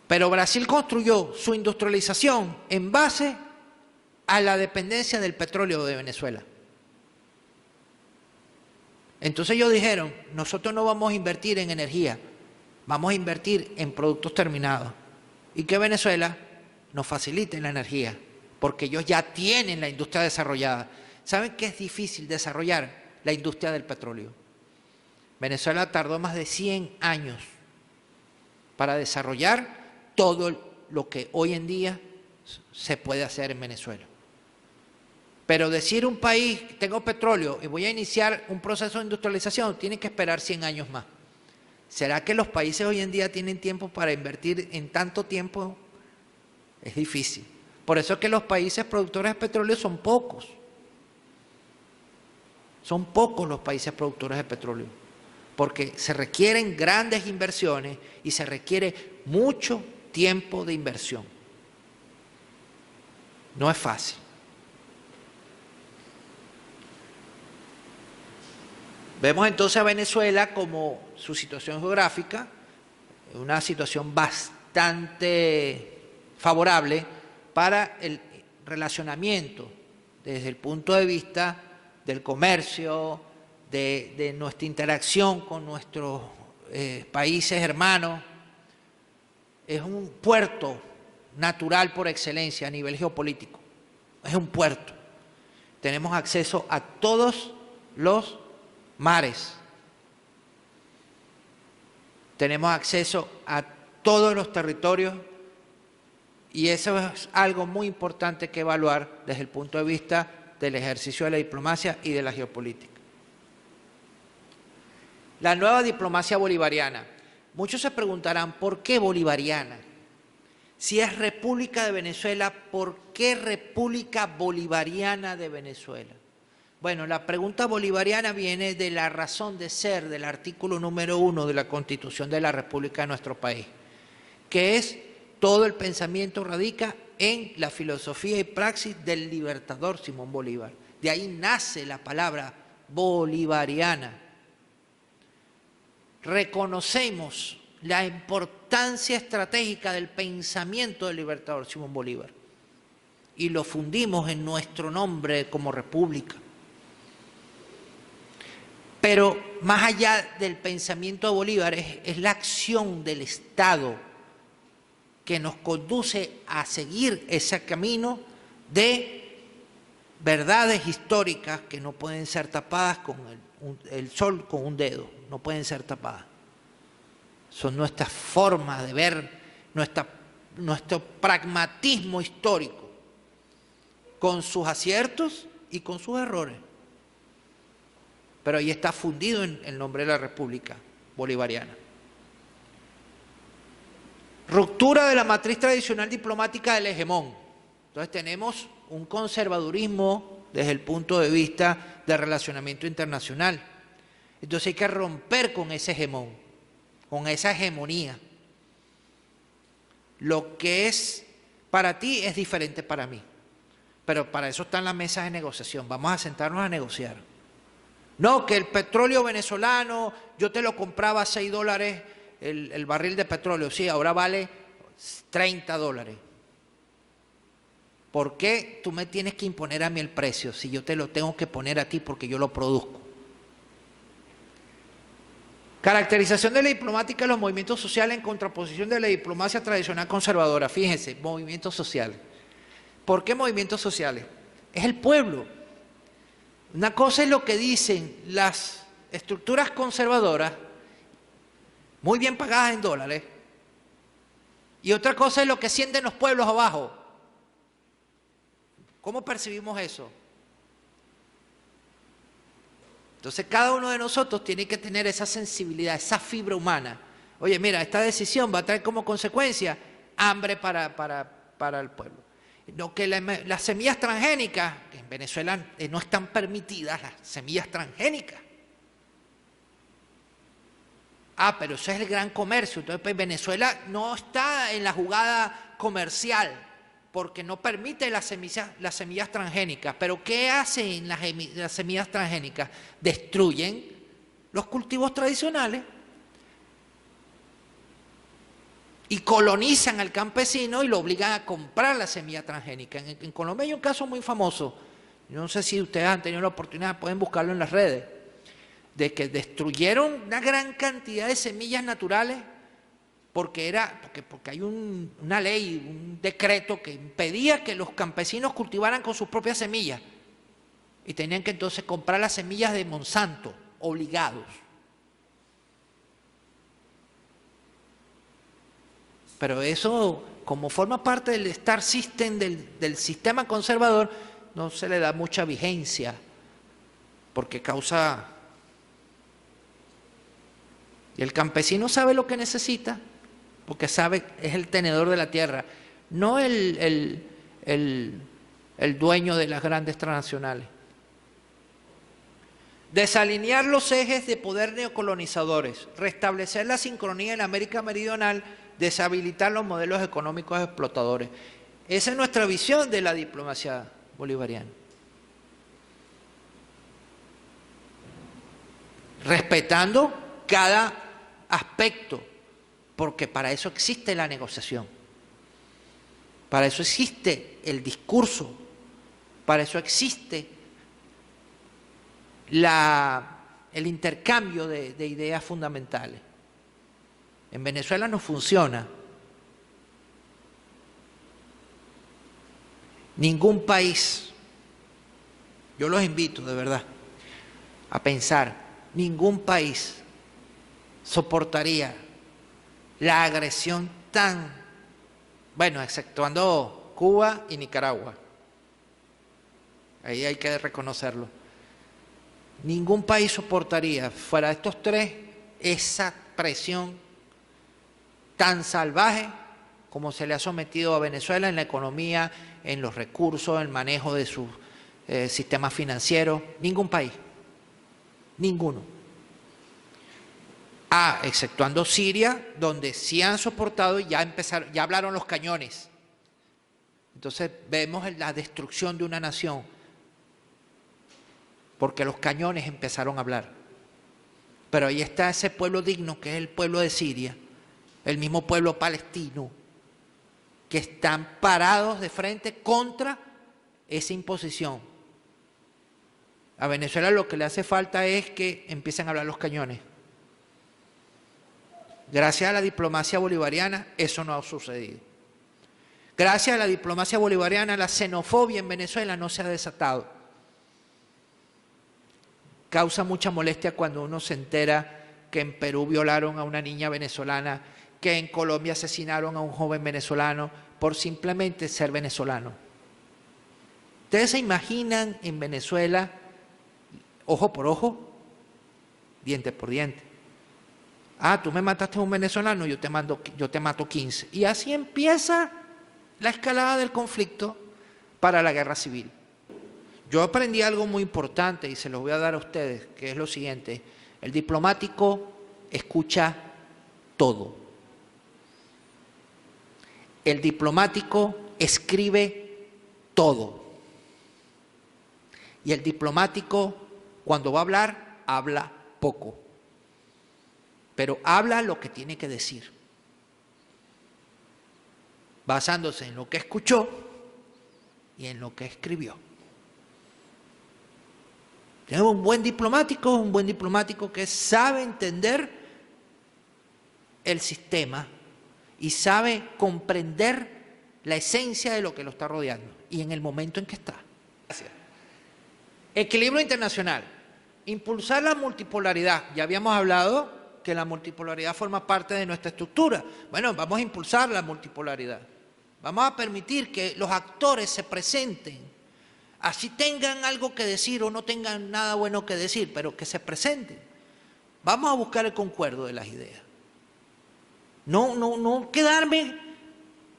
Pero Brasil construyó su industrialización en base a la dependencia del petróleo de Venezuela. Entonces ellos dijeron, nosotros no vamos a invertir en energía, vamos a invertir en productos terminados. Y que Venezuela nos facilite la energía, porque ellos ya tienen la industria desarrollada. ¿Saben qué es difícil desarrollar? La industria del petróleo. Venezuela tardó más de 100 años para desarrollar todo lo que hoy en día se puede hacer en Venezuela. Pero decir un país, tengo petróleo y voy a iniciar un proceso de industrialización, tiene que esperar 100 años más. ¿Será que los países hoy en día tienen tiempo para invertir en tanto tiempo? Es difícil. Por eso es que los países productores de petróleo son pocos. Son pocos los países productores de petróleo, porque se requieren grandes inversiones y se requiere mucho tiempo de inversión. No es fácil. Vemos entonces a Venezuela como su situación geográfica, una situación bastante favorable para el relacionamiento desde el punto de vista del comercio, de nuestra interacción con nuestros países hermanos. Es un puerto natural por excelencia a nivel geopolítico. Es un puerto. Tenemos acceso a todos los mares. Tenemos acceso a todos los territorios y eso es algo muy importante que evaluar desde el punto de vista del ejercicio de la diplomacia y de la geopolítica. La nueva diplomacia bolivariana. Muchos se preguntarán, ¿por qué bolivariana? Si es República de Venezuela, ¿por qué República Bolivariana de Venezuela? Bueno, la pregunta bolivariana viene de la razón de ser del artículo número 1 de la Constitución de la República de nuestro país, que es todo el pensamiento radica en la filosofía y praxis del libertador Simón Bolívar. De ahí nace la palabra bolivariana. Reconocemos la importancia estratégica del pensamiento del libertador Simón Bolívar y lo fundimos en nuestro nombre como república. Pero más allá del pensamiento de Bolívar es la acción del Estado que nos conduce a seguir ese camino de verdades históricas que no pueden ser tapadas con el sol con un dedo, no pueden ser tapadas. son nuestras formas de ver, nuestro pragmatismo histórico, con sus aciertos y con sus errores. Pero ahí está fundido en el nombre de la República Bolivariana. Ruptura de la matriz tradicional diplomática del hegemón. Entonces tenemos un conservadurismo desde el punto de vista del relacionamiento internacional. Entonces hay que romper con ese hegemón, con esa hegemonía. Lo que es para ti es diferente para mí. Pero para eso están las mesas de negociación. Vamos a sentarnos a negociar. No, que el petróleo venezolano, yo te lo compraba a $6 el barril de petróleo. Sí, ahora vale $30. ¿Por qué tú me tienes que imponer a mí el precio si yo te lo tengo que poner a ti porque yo lo produzco? Caracterización de la diplomática de los movimientos sociales en contraposición de la diplomacia tradicional conservadora. Fíjense, movimientos sociales. ¿Por qué movimientos sociales? Es el pueblo. Una cosa es lo que dicen las estructuras conservadoras, muy bien pagadas en dólares, y otra cosa es lo que sienten los pueblos abajo. ¿Cómo percibimos eso? Entonces cada uno de nosotros tiene que tener esa sensibilidad, esa fibra humana. Oye, mira, esta decisión va a traer como consecuencia hambre para el pueblo. No, que las semillas transgénicas, que en Venezuela no están permitidas las semillas transgénicas. Ah, pero eso es el gran comercio. Entonces, pues, Venezuela no está en la jugada comercial porque no permite las semillas transgénicas. Pero ¿qué hacen las semillas transgénicas? Destruyen los cultivos tradicionales y colonizan al campesino y lo obligan a comprar la semilla transgénica. En Colombia hay un caso muy famoso, yo no sé si ustedes han tenido la oportunidad, pueden buscarlo en las redes, de que destruyeron una gran cantidad de semillas naturales porque hay una ley, un decreto que impedía que los campesinos cultivaran con sus propias semillas y tenían que entonces comprar las semillas de Monsanto, obligados. Pero eso, como forma parte del Star System, del sistema conservador, no se le da mucha vigencia, porque causa... Y el campesino sabe lo que necesita, porque sabe, es el tenedor de la tierra, no el dueño de las grandes transnacionales. Desalinear los ejes de poder neocolonizadores, restablecer la sincronía en la América Meridional, deshabilitar los modelos económicos explotadores. Esa es nuestra visión de la diplomacia bolivariana. Respetando cada aspecto, porque para eso existe la negociación, para eso existe el discurso, para eso existe el intercambio de ideas fundamentales. En Venezuela no funciona. Ningún país, yo los invito de verdad a pensar, ningún país soportaría la agresión exceptuando Cuba y Nicaragua. Ahí hay que reconocerlo. Ningún país soportaría, fuera de estos tres, esa presión tan salvaje como se le ha sometido a Venezuela en la economía, en los recursos, en el manejo de sus sistemas financieros. Ningún país, ninguno. Exceptuando Siria, donde sí han soportado y ya hablaron los cañones. Entonces vemos la destrucción de una nación, porque los cañones empezaron a hablar. Pero ahí está ese pueblo digno que es el pueblo de Siria, el mismo pueblo palestino, que están parados de frente contra esa imposición. A Venezuela lo que le hace falta es que empiecen a hablar los cañones. Gracias a la diplomacia bolivariana eso no ha sucedido. Gracias a la diplomacia bolivariana la xenofobia en Venezuela no se ha desatado. Causa mucha molestia cuando uno se entera que en Perú violaron a una niña venezolana, que en Colombia asesinaron a un joven venezolano por simplemente ser venezolano. ¿Ustedes se imaginan en Venezuela ojo por ojo, diente por diente? Ah, tú me mataste a un venezolano, yo te mato 15. Y así empieza la escalada del conflicto para la guerra civil. Yo aprendí algo muy importante y se lo voy a dar a ustedes, que es lo siguiente: el diplomático escucha todo. El diplomático escribe todo. Y el diplomático, cuando va a hablar, habla poco. Pero habla lo que tiene que decir, basándose en lo que escuchó y en lo que escribió. Tenemos un buen diplomático que sabe entender el sistema y sabe comprender la esencia de lo que lo está rodeando y en el momento en que está. Gracias. Equilibrio internacional. Impulsar la multipolaridad. Ya habíamos hablado que la multipolaridad forma parte de nuestra estructura. Bueno, vamos a impulsar la multipolaridad. Vamos a permitir que los actores se presenten, así tengan algo que decir o no tengan nada bueno que decir, pero que se presenten. Vamos a buscar el concuerdo de las ideas. No quedarme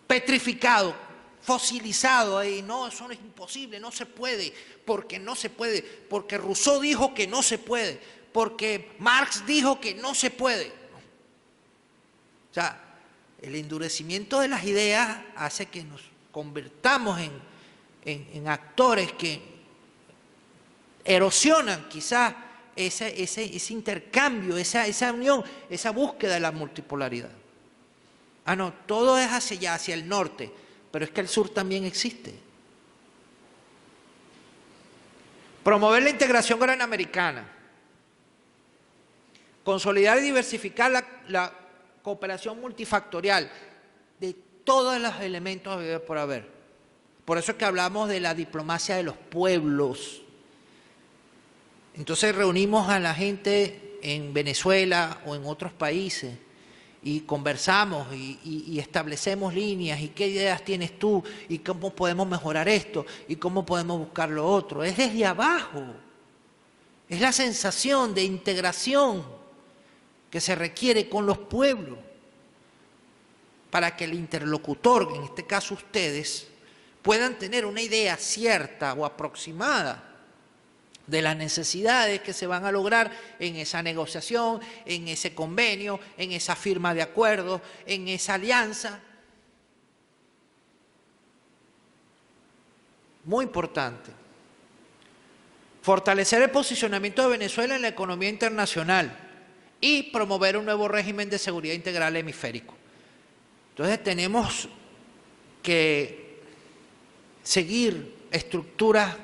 petrificado, fosilizado ahí. No, eso es imposible, no se puede, porque no se puede, porque Rousseau dijo que no se puede, porque Marx dijo que no se puede. O sea, el endurecimiento de las ideas hace que nos convertamos en actores que erosionan quizás ese intercambio, esa unión, esa búsqueda de la multipolaridad. Ah, no, todo es hacia allá, hacia el norte, pero es que el sur también existe. Promover la integración granamericana. Consolidar y diversificar la cooperación multifactorial de todos los elementos por haber. Por eso es que hablamos de la diplomacia de los pueblos. Entonces reunimos a la gente en Venezuela o en otros países y conversamos y establecemos líneas y qué ideas tienes tú y cómo podemos mejorar esto y cómo podemos buscar lo otro. Es desde abajo, es la sensación de integración que se requiere con los pueblos para que el interlocutor, en este caso ustedes, puedan tener una idea cierta o aproximada de las necesidades que se van a lograr en esa negociación, en ese convenio, en esa firma de acuerdos, en esa alianza. Muy importante. Fortalecer el posicionamiento de Venezuela en la economía internacional y promover un nuevo régimen de seguridad integral hemisférico. Entonces tenemos que seguir estructuras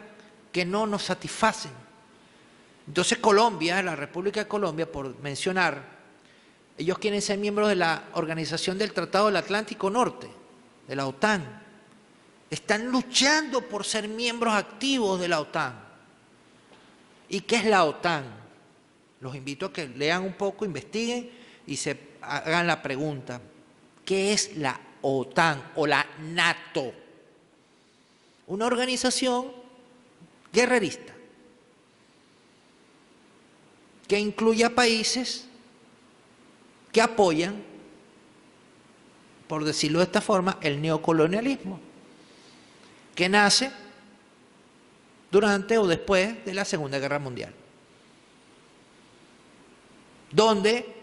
que no nos satisfacen. Entonces Colombia, la República de Colombia, por mencionar, ellos quieren ser miembros de la Organización del Tratado del Atlántico Norte, de la OTAN. Están luchando por ser miembros activos de la OTAN. ¿Y qué es la OTAN? Los invito a que lean un poco, investiguen y se hagan la pregunta: ¿qué es la OTAN o la NATO? Una organización guerrerista que incluye a países que apoyan, por decirlo de esta forma, el neocolonialismo, que nace durante o después de la Segunda Guerra Mundial, donde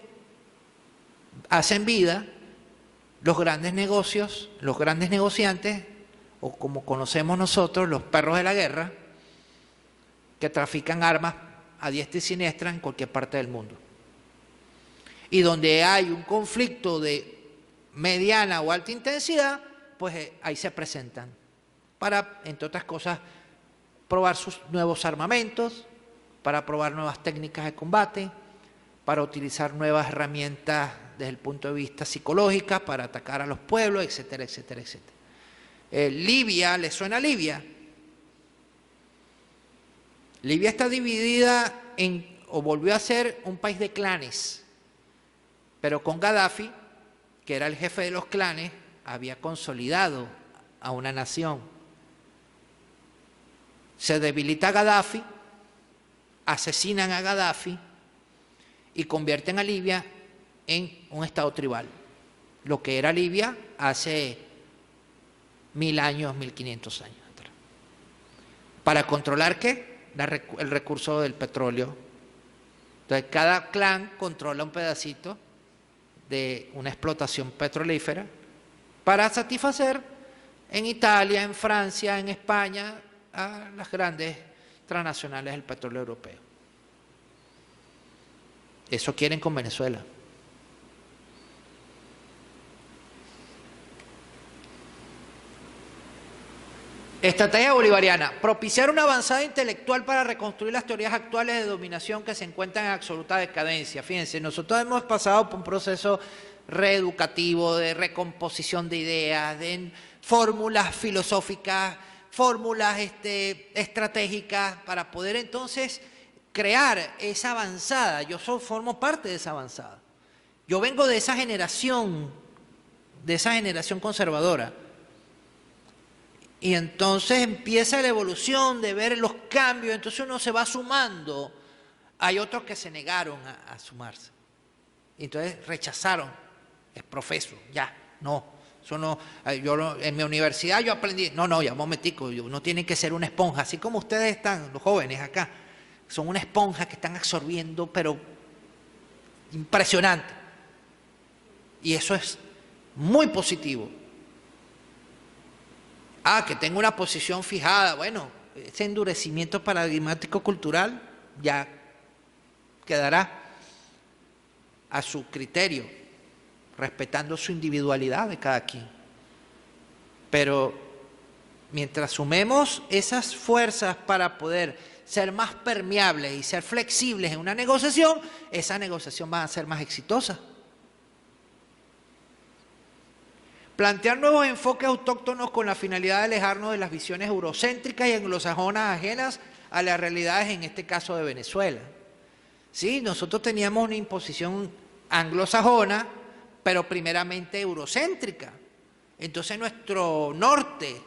hacen vida los grandes negocios, los grandes negociantes, o como conocemos nosotros, los perros de la guerra, que trafican armas a diestra y siniestra en cualquier parte del mundo. Y donde hay un conflicto de mediana o alta intensidad, pues ahí se presentan para, entre otras cosas, probar sus nuevos armamentos, para probar nuevas técnicas de combate, para utilizar nuevas herramientas desde el punto de vista psicológico, para atacar a los pueblos, etcétera, etcétera, etcétera. Libia, ¿les suena Libia? Libia está dividida o volvió a ser un país de clanes. Pero con Gaddafi, que era el jefe de los clanes, había consolidado a una nación. Se debilita a Gaddafi, asesinan a Gaddafi y convierten a Libia en un estado tribal, lo que era Libia hace 1000 años, 1500 años atrás. ¿Para controlar qué? El recurso del petróleo. Entonces, cada clan controla un pedacito de una explotación petrolífera para satisfacer en Italia, en Francia, en España, a las grandes transnacionales del petróleo europeo. Eso quieren con Venezuela. Estrategia bolivariana: propiciar una avanzada intelectual para reconstruir las teorías actuales de dominación que se encuentran en absoluta decadencia. Fíjense, nosotros hemos pasado por un proceso reeducativo, de recomposición de ideas, de fórmulas filosóficas, fórmulas estratégicas, para poder entonces crear esa avanzada. Yo formo parte de esa avanzada. Yo vengo de esa generación conservadora. Y entonces empieza la evolución de ver los cambios, entonces uno se va sumando. Hay otros que se negaron a sumarse. Y entonces rechazaron, es profeso, ya, no. Eso no, en mi universidad yo aprendí, no, ya un momentico, uno tiene que ser una esponja, así como ustedes están, los jóvenes acá, son una esponja que están absorbiendo, pero impresionante. Y eso es muy positivo. Que tengo una posición fijada. Bueno, ese endurecimiento paradigmático cultural ya quedará a su criterio, respetando su individualidad de cada quien. Pero mientras sumemos esas fuerzas para poder ser más permeables y ser flexibles en una negociación, esa negociación va a ser más exitosa. Plantear nuevos enfoques autóctonos con la finalidad de alejarnos de las visiones eurocéntricas y anglosajonas ajenas a las realidades, en este caso de Venezuela. Sí, nosotros teníamos una imposición anglosajona, pero primeramente eurocéntrica. Entonces nuestro norte,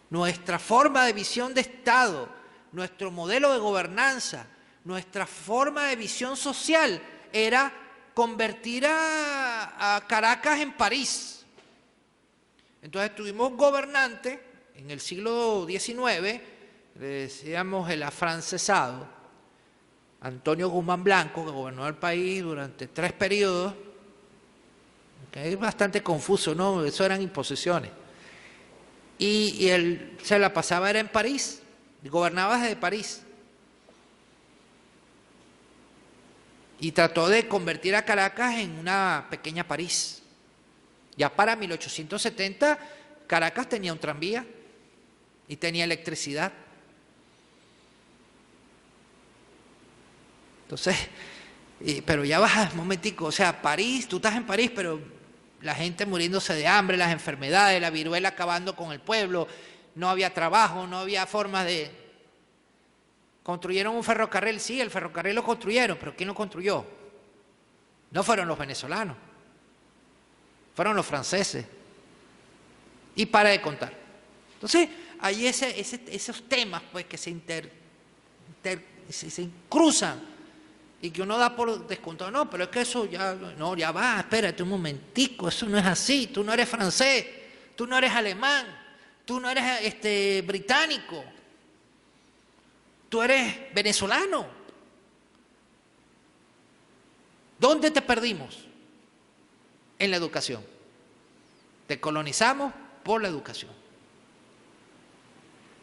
nuestra forma de visión de Estado, nuestro modelo de gobernanza, nuestra forma de visión social era convertir a Caracas en París. Entonces tuvimos un gobernante en el siglo XIX, le decíamos el afrancesado, Antonio Guzmán Blanco, que gobernó el país durante 3 periodos, que es bastante confuso, ¿no? Eso eran imposiciones. Y él se la pasaba, era en París, gobernaba desde París. Y trató de convertir a Caracas en una pequeña París. Ya para 1870, Caracas tenía un tranvía y tenía electricidad. Entonces, pero ya baja un momentico, o sea, París, tú estás en París, pero la gente muriéndose de hambre, las enfermedades, la viruela acabando con el pueblo, no había trabajo, no había formas de... ¿Construyeron un ferrocarril? Sí, el ferrocarril lo construyeron, pero ¿quién lo construyó? No fueron los venezolanos. Fueron los franceses. Y para de contar. Entonces, hay esos temas pues, que se cruzan y que uno da por descontado. No, pero es que eso ya va, espérate un momentico, eso no es así. Tú no eres francés, tú no eres alemán, tú no eres británico, tú eres venezolano. ¿Dónde te perdimos? En la educación. Te colonizamos por la educación.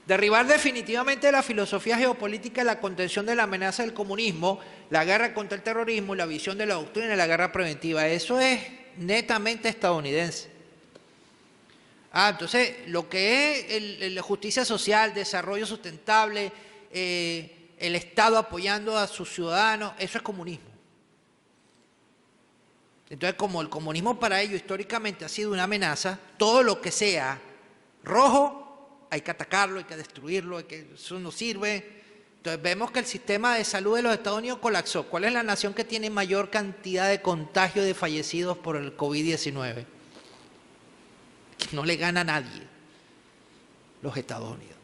Derribar definitivamente la filosofía geopolítica y la contención de la amenaza del comunismo, la guerra contra el terrorismo y la visión de la doctrina de la guerra preventiva. Eso es netamente estadounidense. Entonces, lo que es la justicia social, desarrollo sustentable, el Estado apoyando a sus ciudadanos, eso es comunismo. Entonces, como el comunismo para ellos históricamente ha sido una amenaza, todo lo que sea rojo hay que atacarlo, hay que destruirlo, eso no sirve, Entonces vemos que el sistema de salud de los Estados Unidos colapsó. ¿Cuál es la nación que tiene mayor cantidad de contagios de fallecidos por el COVID-19? No le gana a nadie, los Estados Unidos.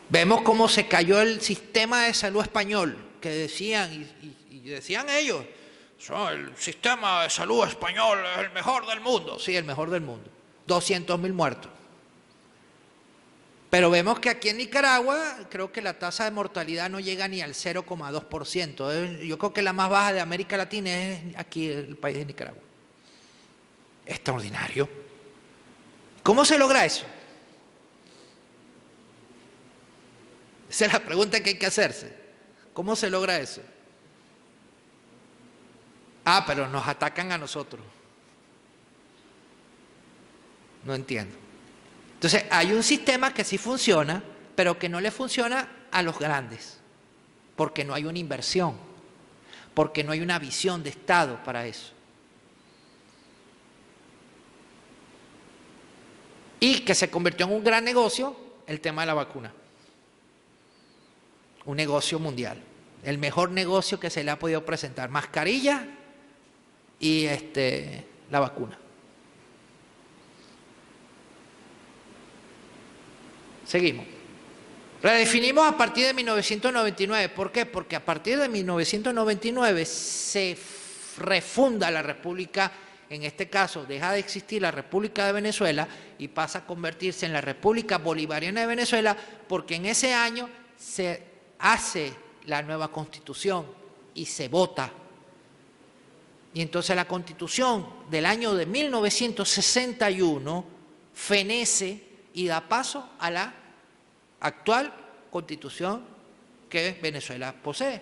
Vemos cómo se cayó el sistema de salud español, que decían, y decían ellos, el sistema de salud español es el mejor del mundo. Sí, el mejor del mundo. 200.000 muertos. Pero vemos que aquí en Nicaragua, creo que la tasa de mortalidad no llega ni al 0,2%. Yo creo que la más baja de América Latina es aquí, el país de Nicaragua. Extraordinario. ¿Cómo se logra eso? Esa es la pregunta que hay que hacerse. ¿Cómo se logra eso? Ah, pero nos atacan a nosotros. No entiendo. Entonces, hay un sistema que sí funciona, pero que no le funciona a los grandes, porque no hay una inversión, porque no hay una visión de Estado para eso. Y que se convirtió en un gran negocio el tema de la vacuna. Un negocio mundial. El mejor negocio que se le ha podido presentar. Mascarilla y la vacuna. Seguimos. Redefinimos a partir de 1999. ¿Por qué? Porque a partir de 1999 se refunda la República, en este caso deja de existir la República de Venezuela y pasa a convertirse en la República Bolivariana de Venezuela, porque en ese año se hace la nueva Constitución y se vota. Y entonces la Constitución del año de 1961 fenece y da paso a la actual Constitución que Venezuela posee.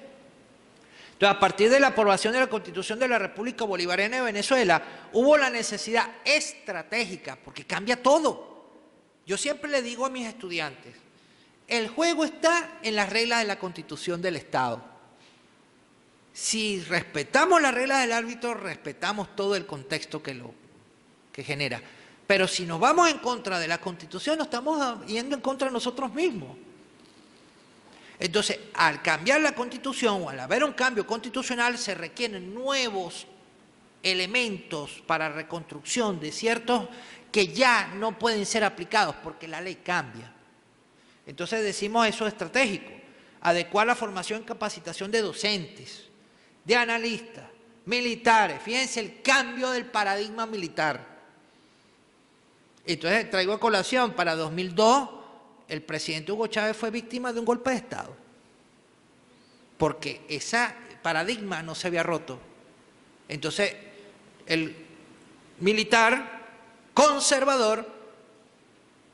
Entonces, a partir de la aprobación de la Constitución de la República Bolivariana de Venezuela, hubo la necesidad estratégica, porque cambia todo. Yo siempre le digo a mis estudiantes, el juego está en las reglas de la Constitución del Estado. Si respetamos las reglas del árbitro, respetamos todo el contexto que genera. Pero si nos vamos en contra de la Constitución, nos estamos yendo en contra de nosotros mismos. Entonces, al cambiar la Constitución o al haber un cambio constitucional, se requieren nuevos elementos para reconstrucción de ciertos que ya no pueden ser aplicados porque la ley cambia. Entonces decimos eso estratégico, adecuar la formación y capacitación de docentes, de analistas, militares. Fíjense el cambio del paradigma militar. Entonces traigo a colación, para 2002, el presidente Hugo Chávez fue víctima de un golpe de Estado, porque ese paradigma no se había roto. Entonces, el militar conservador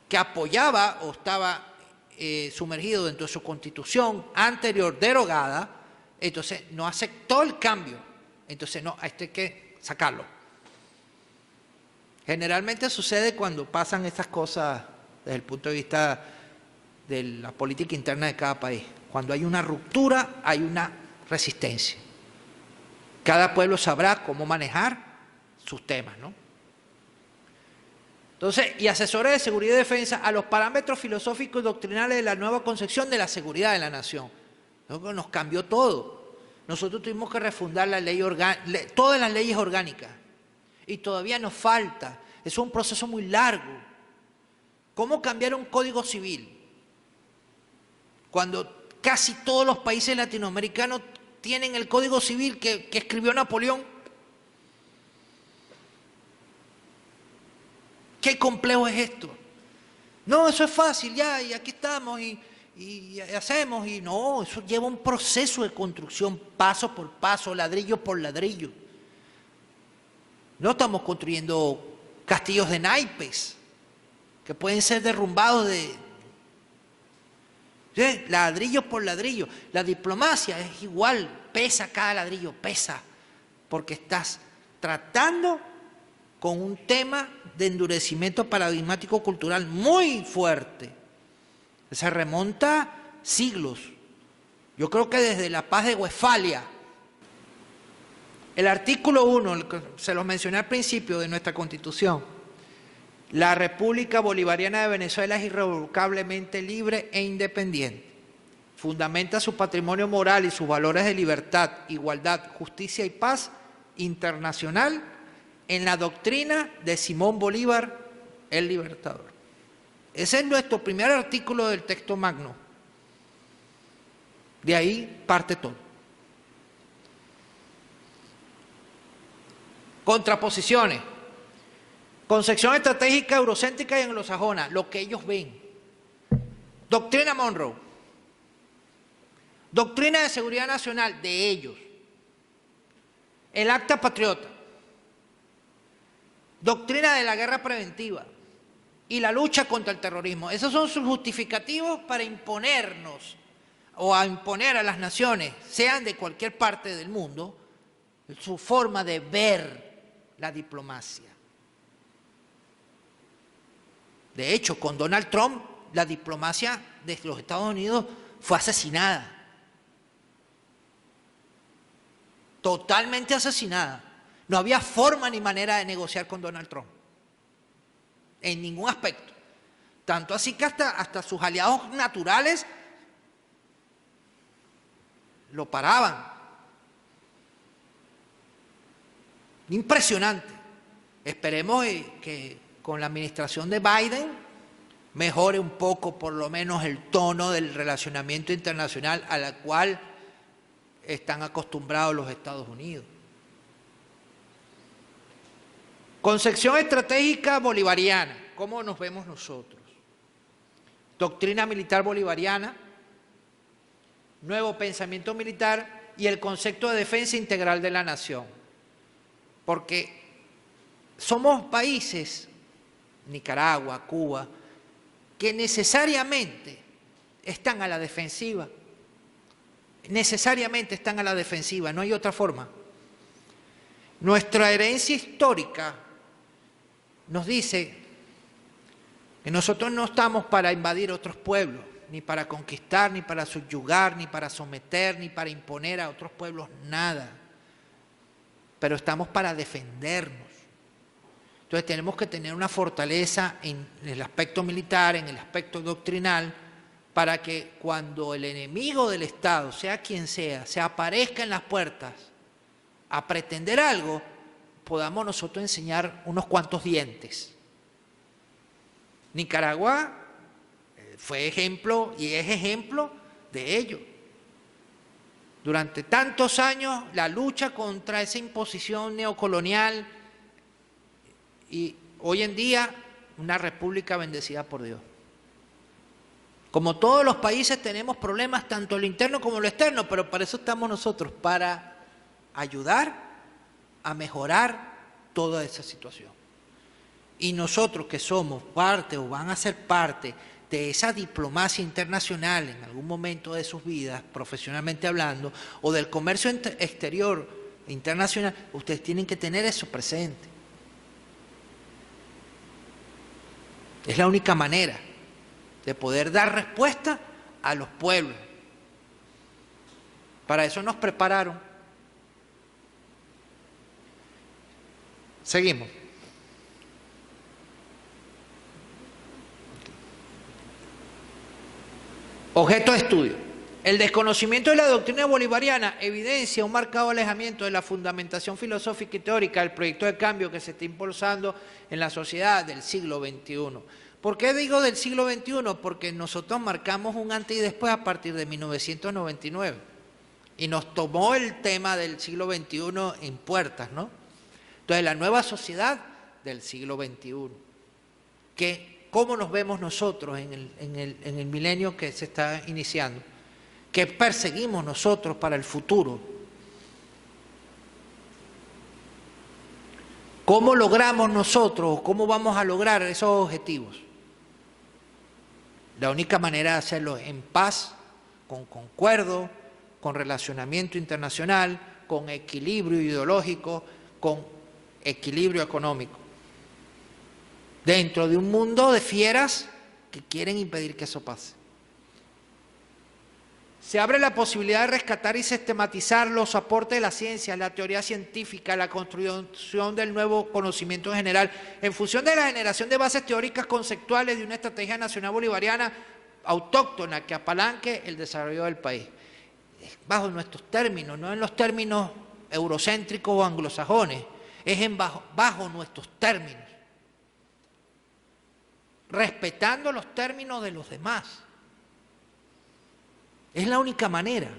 que apoyaba o estaba sumergido dentro de su constitución anterior derogada, entonces no aceptó el cambio. Entonces, no, a este hay que sacarlo. Generalmente sucede cuando pasan estas cosas desde el punto de vista de la política interna de cada país. Cuando hay una ruptura, hay una resistencia. Cada pueblo sabrá cómo manejar sus temas, ¿no? Entonces, y asesores de seguridad y defensa a los parámetros filosóficos y doctrinales de la nueva concepción de la seguridad de la nación. Nos cambió todo. Nosotros tuvimos que refundar la ley todas las leyes orgánicas. Y todavía nos falta. Es un proceso muy largo. ¿Cómo cambiar un código civil? Cuando casi todos los países latinoamericanos tienen el código civil que escribió Napoleón. ¿Qué complejo es esto? No, eso es fácil ya, y aquí estamos, y hacemos, y no, eso lleva un proceso de construcción, paso por paso, ladrillo por ladrillo. No estamos construyendo castillos de naipes que pueden ser derrumbados ladrillo por ladrillo. La diplomacia es igual, pesa cada ladrillo, pesa, porque estás tratando con un tema de endurecimiento paradigmático cultural muy fuerte. Se remonta siglos. Yo creo que desde la paz de Westfalia. El artículo 1, se lo mencioné al principio de nuestra Constitución, La República Bolivariana de Venezuela es irrevocablemente libre e independiente. Fundamenta su patrimonio moral y sus valores de libertad, igualdad, justicia y paz internacional en la doctrina de Simón Bolívar, el Libertador. Ese es nuestro primer artículo del texto magno. De ahí parte todo. Contraposiciones. Concepción estratégica eurocéntrica y anglosajona, lo que ellos ven. Doctrina Monroe. Doctrina de seguridad nacional de ellos. El Acta Patriota. Doctrina de la guerra preventiva y la lucha contra el terrorismo. Esos son sus justificativos para imponernos o a imponer a las naciones, sean de cualquier parte del mundo, su forma de ver la diplomacia. De hecho, con Donald Trump, la diplomacia de los Estados Unidos fue asesinada. Totalmente asesinada. No había forma ni manera de negociar con Donald Trump. En ningún aspecto. Tanto así que hasta sus aliados naturales lo paraban. Impresionante. Esperemos que con la administración de Biden mejore un poco por lo menos el tono del relacionamiento internacional a la cual están acostumbrados los Estados Unidos. Concepción estratégica bolivariana. ¿Cómo nos vemos nosotros? Doctrina militar bolivariana, nuevo pensamiento militar y el concepto de defensa integral de la nación. Porque somos países, Nicaragua, Cuba, que necesariamente están a la defensiva. Necesariamente están a la defensiva, no hay otra forma. Nuestra herencia histórica nos dice que nosotros no estamos para invadir otros pueblos, ni para conquistar, ni para subyugar, ni para someter, ni para imponer a otros pueblos, nada. Pero estamos para defendernos. Entonces tenemos que tener una fortaleza en el aspecto militar, en el aspecto doctrinal, para que cuando el enemigo del Estado, sea quien sea, se aparezca en las puertas a pretender algo, podamos nosotros enseñar unos cuantos dientes. Nicaragua fue ejemplo y es ejemplo de ello. Durante tantos años la lucha contra esa imposición neocolonial y hoy en día una república bendecida por Dios. Como todos los países tenemos problemas tanto lo interno como lo externo, pero para eso estamos nosotros, para ayudar a mejorar toda esa situación. Y nosotros que somos parte o van a ser parte de esa diplomacia internacional en algún momento de sus vidas, profesionalmente hablando, o del comercio exterior internacional, ustedes tienen que tener eso presente. Es la única manera de poder dar respuesta a los pueblos. Para eso nos prepararon. Seguimos. Objeto de estudio. El desconocimiento de la doctrina bolivariana evidencia un marcado alejamiento de la fundamentación filosófica y teórica del proyecto de cambio que se está impulsando en la sociedad del siglo XXI. ¿Por qué digo del siglo XXI? Porque nosotros marcamos un antes y después a partir de 1999 y nos tomó el tema del siglo XXI en puertas, ¿no? Entonces, la nueva sociedad del siglo XXI, ¿cómo nos vemos nosotros en el milenio que se está iniciando? ¿Qué perseguimos nosotros para el futuro? ¿Cómo logramos nosotros, cómo vamos a lograr esos objetivos? La única manera de hacerlo es en paz, con concuerdo, con relacionamiento internacional, con equilibrio ideológico, con equilibrio económico. Dentro de un mundo de fieras que quieren impedir que eso pase. Se abre la posibilidad de rescatar y sistematizar los aportes de la ciencia, la teoría científica, la construcción del nuevo conocimiento en general, en función de la generación de bases teóricas conceptuales de una estrategia nacional bolivariana autóctona que apalanque el desarrollo del país. Bajo nuestros términos, no en los términos eurocéntricos o anglosajones, es bajo nuestros términos, respetando los términos de los demás. Es la única manera,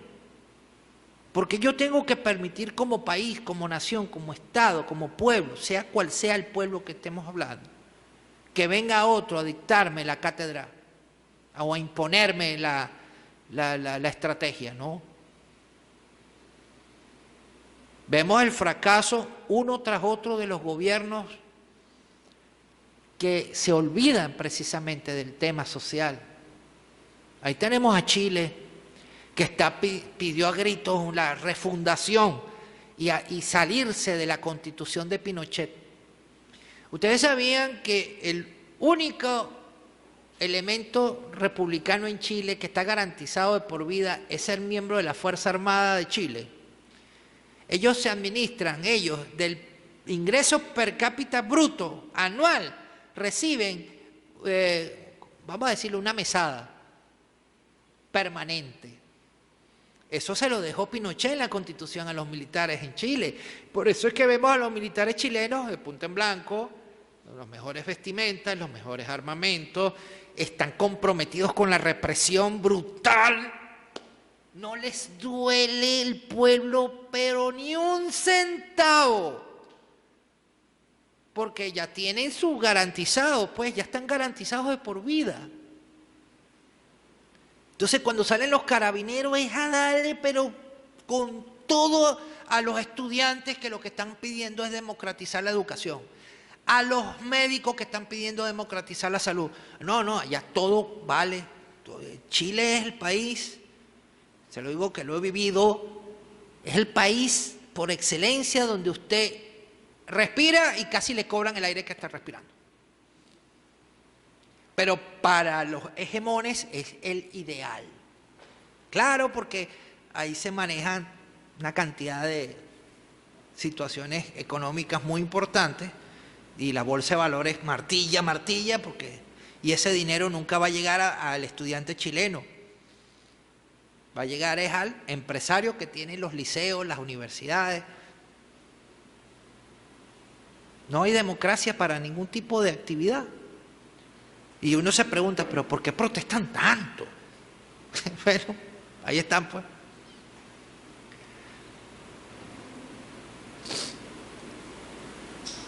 porque yo tengo que permitir como país, como nación, como Estado, como pueblo, sea cual sea el pueblo que estemos hablando, que venga otro a dictarme la cátedra o a imponerme la estrategia, ¿no? Vemos el fracaso uno tras otro de los gobiernos que se olvidan precisamente del tema social. Ahí tenemos a Chile, que pidió a gritos la refundación y salirse de la Constitución de Pinochet. Ustedes sabían que el único elemento republicano en Chile que está garantizado de por vida es ser miembro de la Fuerza Armada de Chile. Ellos se administran, del ingreso per cápita bruto anual, reciben, vamos a decirlo, una mesada permanente. Eso se lo dejó Pinochet en la Constitución a los militares en Chile. Por eso es que vemos a los militares chilenos de punta en blanco, los mejores vestimentas, los mejores armamentos, están comprometidos con la represión brutal. No les duele el pueblo, pero ni un centavo. Porque ya tienen su garantizado, pues ya están garantizados de por vida. Entonces, cuando salen los carabineros es a darle, pero con todo a los estudiantes que lo que están pidiendo es democratizar la educación. A los médicos que están pidiendo democratizar la salud. No, allá todo vale. Chile es el país, se lo digo que lo he vivido, es el país por excelencia donde usted respira y casi le cobran el aire que está respirando. Pero para los hegemones es el ideal. Claro, porque ahí se manejan una cantidad de situaciones económicas muy importantes y la bolsa de valores martilla, y ese dinero nunca va a llegar al estudiante chileno. Va a llegar al empresario que tiene los liceos, las universidades. No hay democracia para ningún tipo de actividad. Y uno se pregunta, ¿pero por qué protestan tanto? Bueno, ahí están, pues.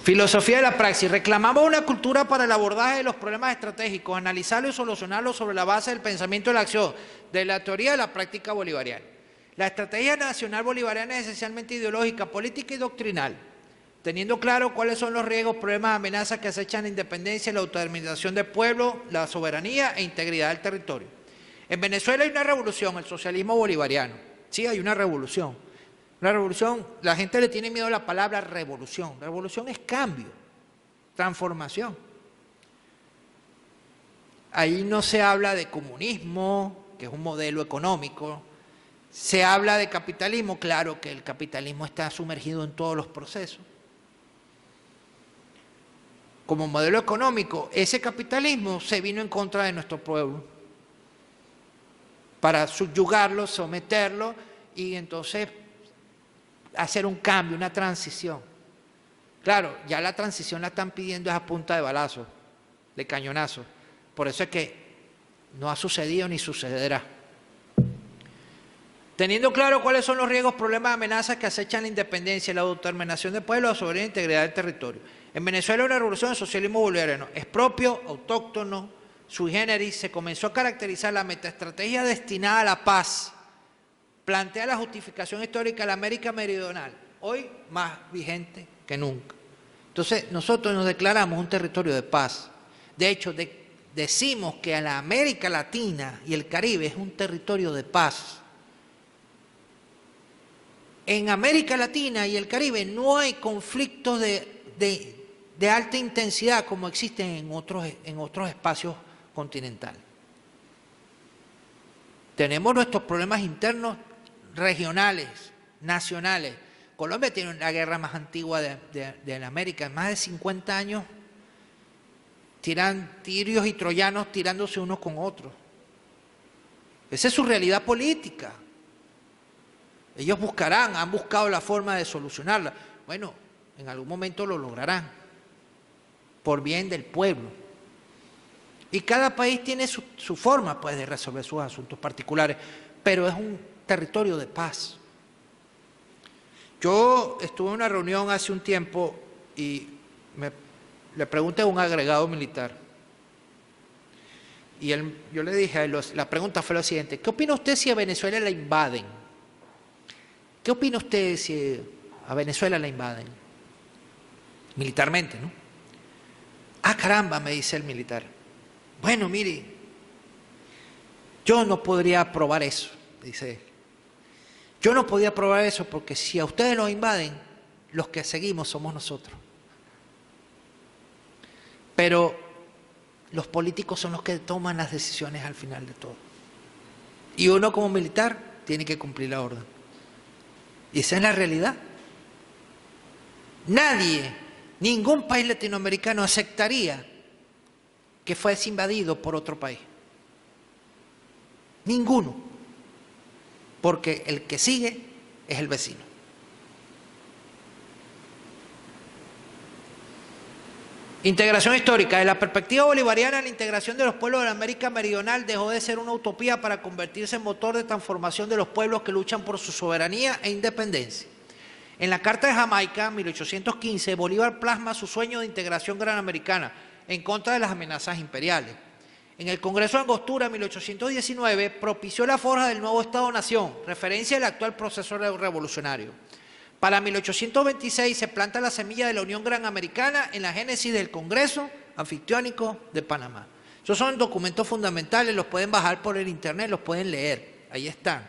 Filosofía de la praxis. Reclamamos una cultura para el abordaje de los problemas estratégicos, analizarlos y solucionarlos sobre la base del pensamiento y la acción, de la teoría de la práctica bolivariana. La estrategia nacional bolivariana es esencialmente ideológica, política y doctrinal, teniendo claro cuáles son los riesgos, problemas, amenazas que acechan la independencia y la autodeterminación del pueblo, la soberanía e integridad del territorio. En Venezuela hay una revolución, el socialismo bolivariano. Sí, hay una revolución. Una revolución, la gente le tiene miedo a la palabra revolución. Revolución es cambio, transformación. Ahí no se habla de comunismo, que es un modelo económico. Se habla de capitalismo, claro que el capitalismo está sumergido en todos los procesos. Como modelo económico, ese capitalismo se vino en contra de nuestro pueblo para subyugarlo, someterlo y entonces hacer un cambio, una transición. Claro, ya la transición la están pidiendo a punta de balazos, de cañonazos. Por eso es que no ha sucedido ni sucederá. Teniendo claro cuáles son los riesgos, problemas, amenazas que acechan la independencia, la autodeterminación del pueblo, la soberanía e integridad del territorio. En Venezuela una revolución del socialismo bolivariano es propio, autóctono, sui generis, se comenzó a caracterizar la metaestrategia destinada a la paz, plantea la justificación histórica de la América Meridional, hoy más vigente que nunca. Entonces nosotros nos declaramos un territorio de paz. De hecho, decimos que a la América Latina y el Caribe es un territorio de paz. En América Latina y el Caribe no hay conflictos de alta intensidad como existen en otros espacios continentales. Tenemos nuestros problemas internos regionales, nacionales. Colombia tiene la guerra más antigua de América, más de 50 años, tiran tirios y troyanos tirándose unos con otros. Esa es su realidad política. Ellos han buscado la forma de solucionarla. Bueno, en algún momento lo lograrán, por bien del pueblo. Y cada país tiene su forma, pues, de resolver sus asuntos particulares, pero es un territorio de paz. Yo estuve en una reunión hace un tiempo y le pregunté a un agregado militar, y yo le dije, la pregunta fue la siguiente: ¿qué opina usted si a Venezuela la invaden? ¿Qué opina usted si a Venezuela la invaden? Militarmente, ¿no? Ah, caramba, me dice el militar. Bueno, mire, yo no podría aprobar eso, dice él. Yo no podía aprobar eso porque si a ustedes los invaden, los que seguimos somos nosotros. Pero los políticos son los que toman las decisiones al final de todo. Y uno como militar tiene que cumplir la orden. Y esa es la realidad. Nadie, ningún país latinoamericano aceptaría que fuese invadido por otro país. Ninguno. Porque el que sigue es el vecino. Integración histórica. Desde la perspectiva bolivariana, la integración de los pueblos de la América Meridional dejó de ser una utopía para convertirse en motor de transformación de los pueblos que luchan por su soberanía e independencia. En la Carta de Jamaica, 1815, Bolívar plasma su sueño de integración granamericana en contra de las amenazas imperiales. En el Congreso de Angostura, 1819, propició la forja del nuevo Estado-Nación, referencia al actual proceso revolucionario. Para 1826 se planta la semilla de la Unión Granamericana en la génesis del Congreso Anfictiónico de Panamá. Esos son documentos fundamentales, los pueden bajar por el internet, los pueden leer, ahí están.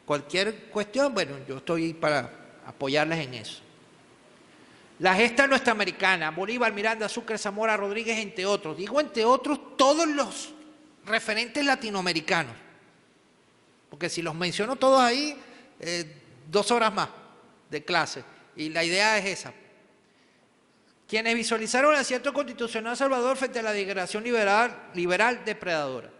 Cualquier cuestión, bueno, yo estoy para apoyarles en eso. La gesta norteamericana, Bolívar, Miranda, Sucre, Zamora, Rodríguez, entre otros. Digo entre otros todos los referentes latinoamericanos. Porque si los menciono todos ahí, 2 horas más de clase. Y la idea es esa. Quienes visualizaron el acierto constitucional Salvador frente a la degradación liberal depredadora.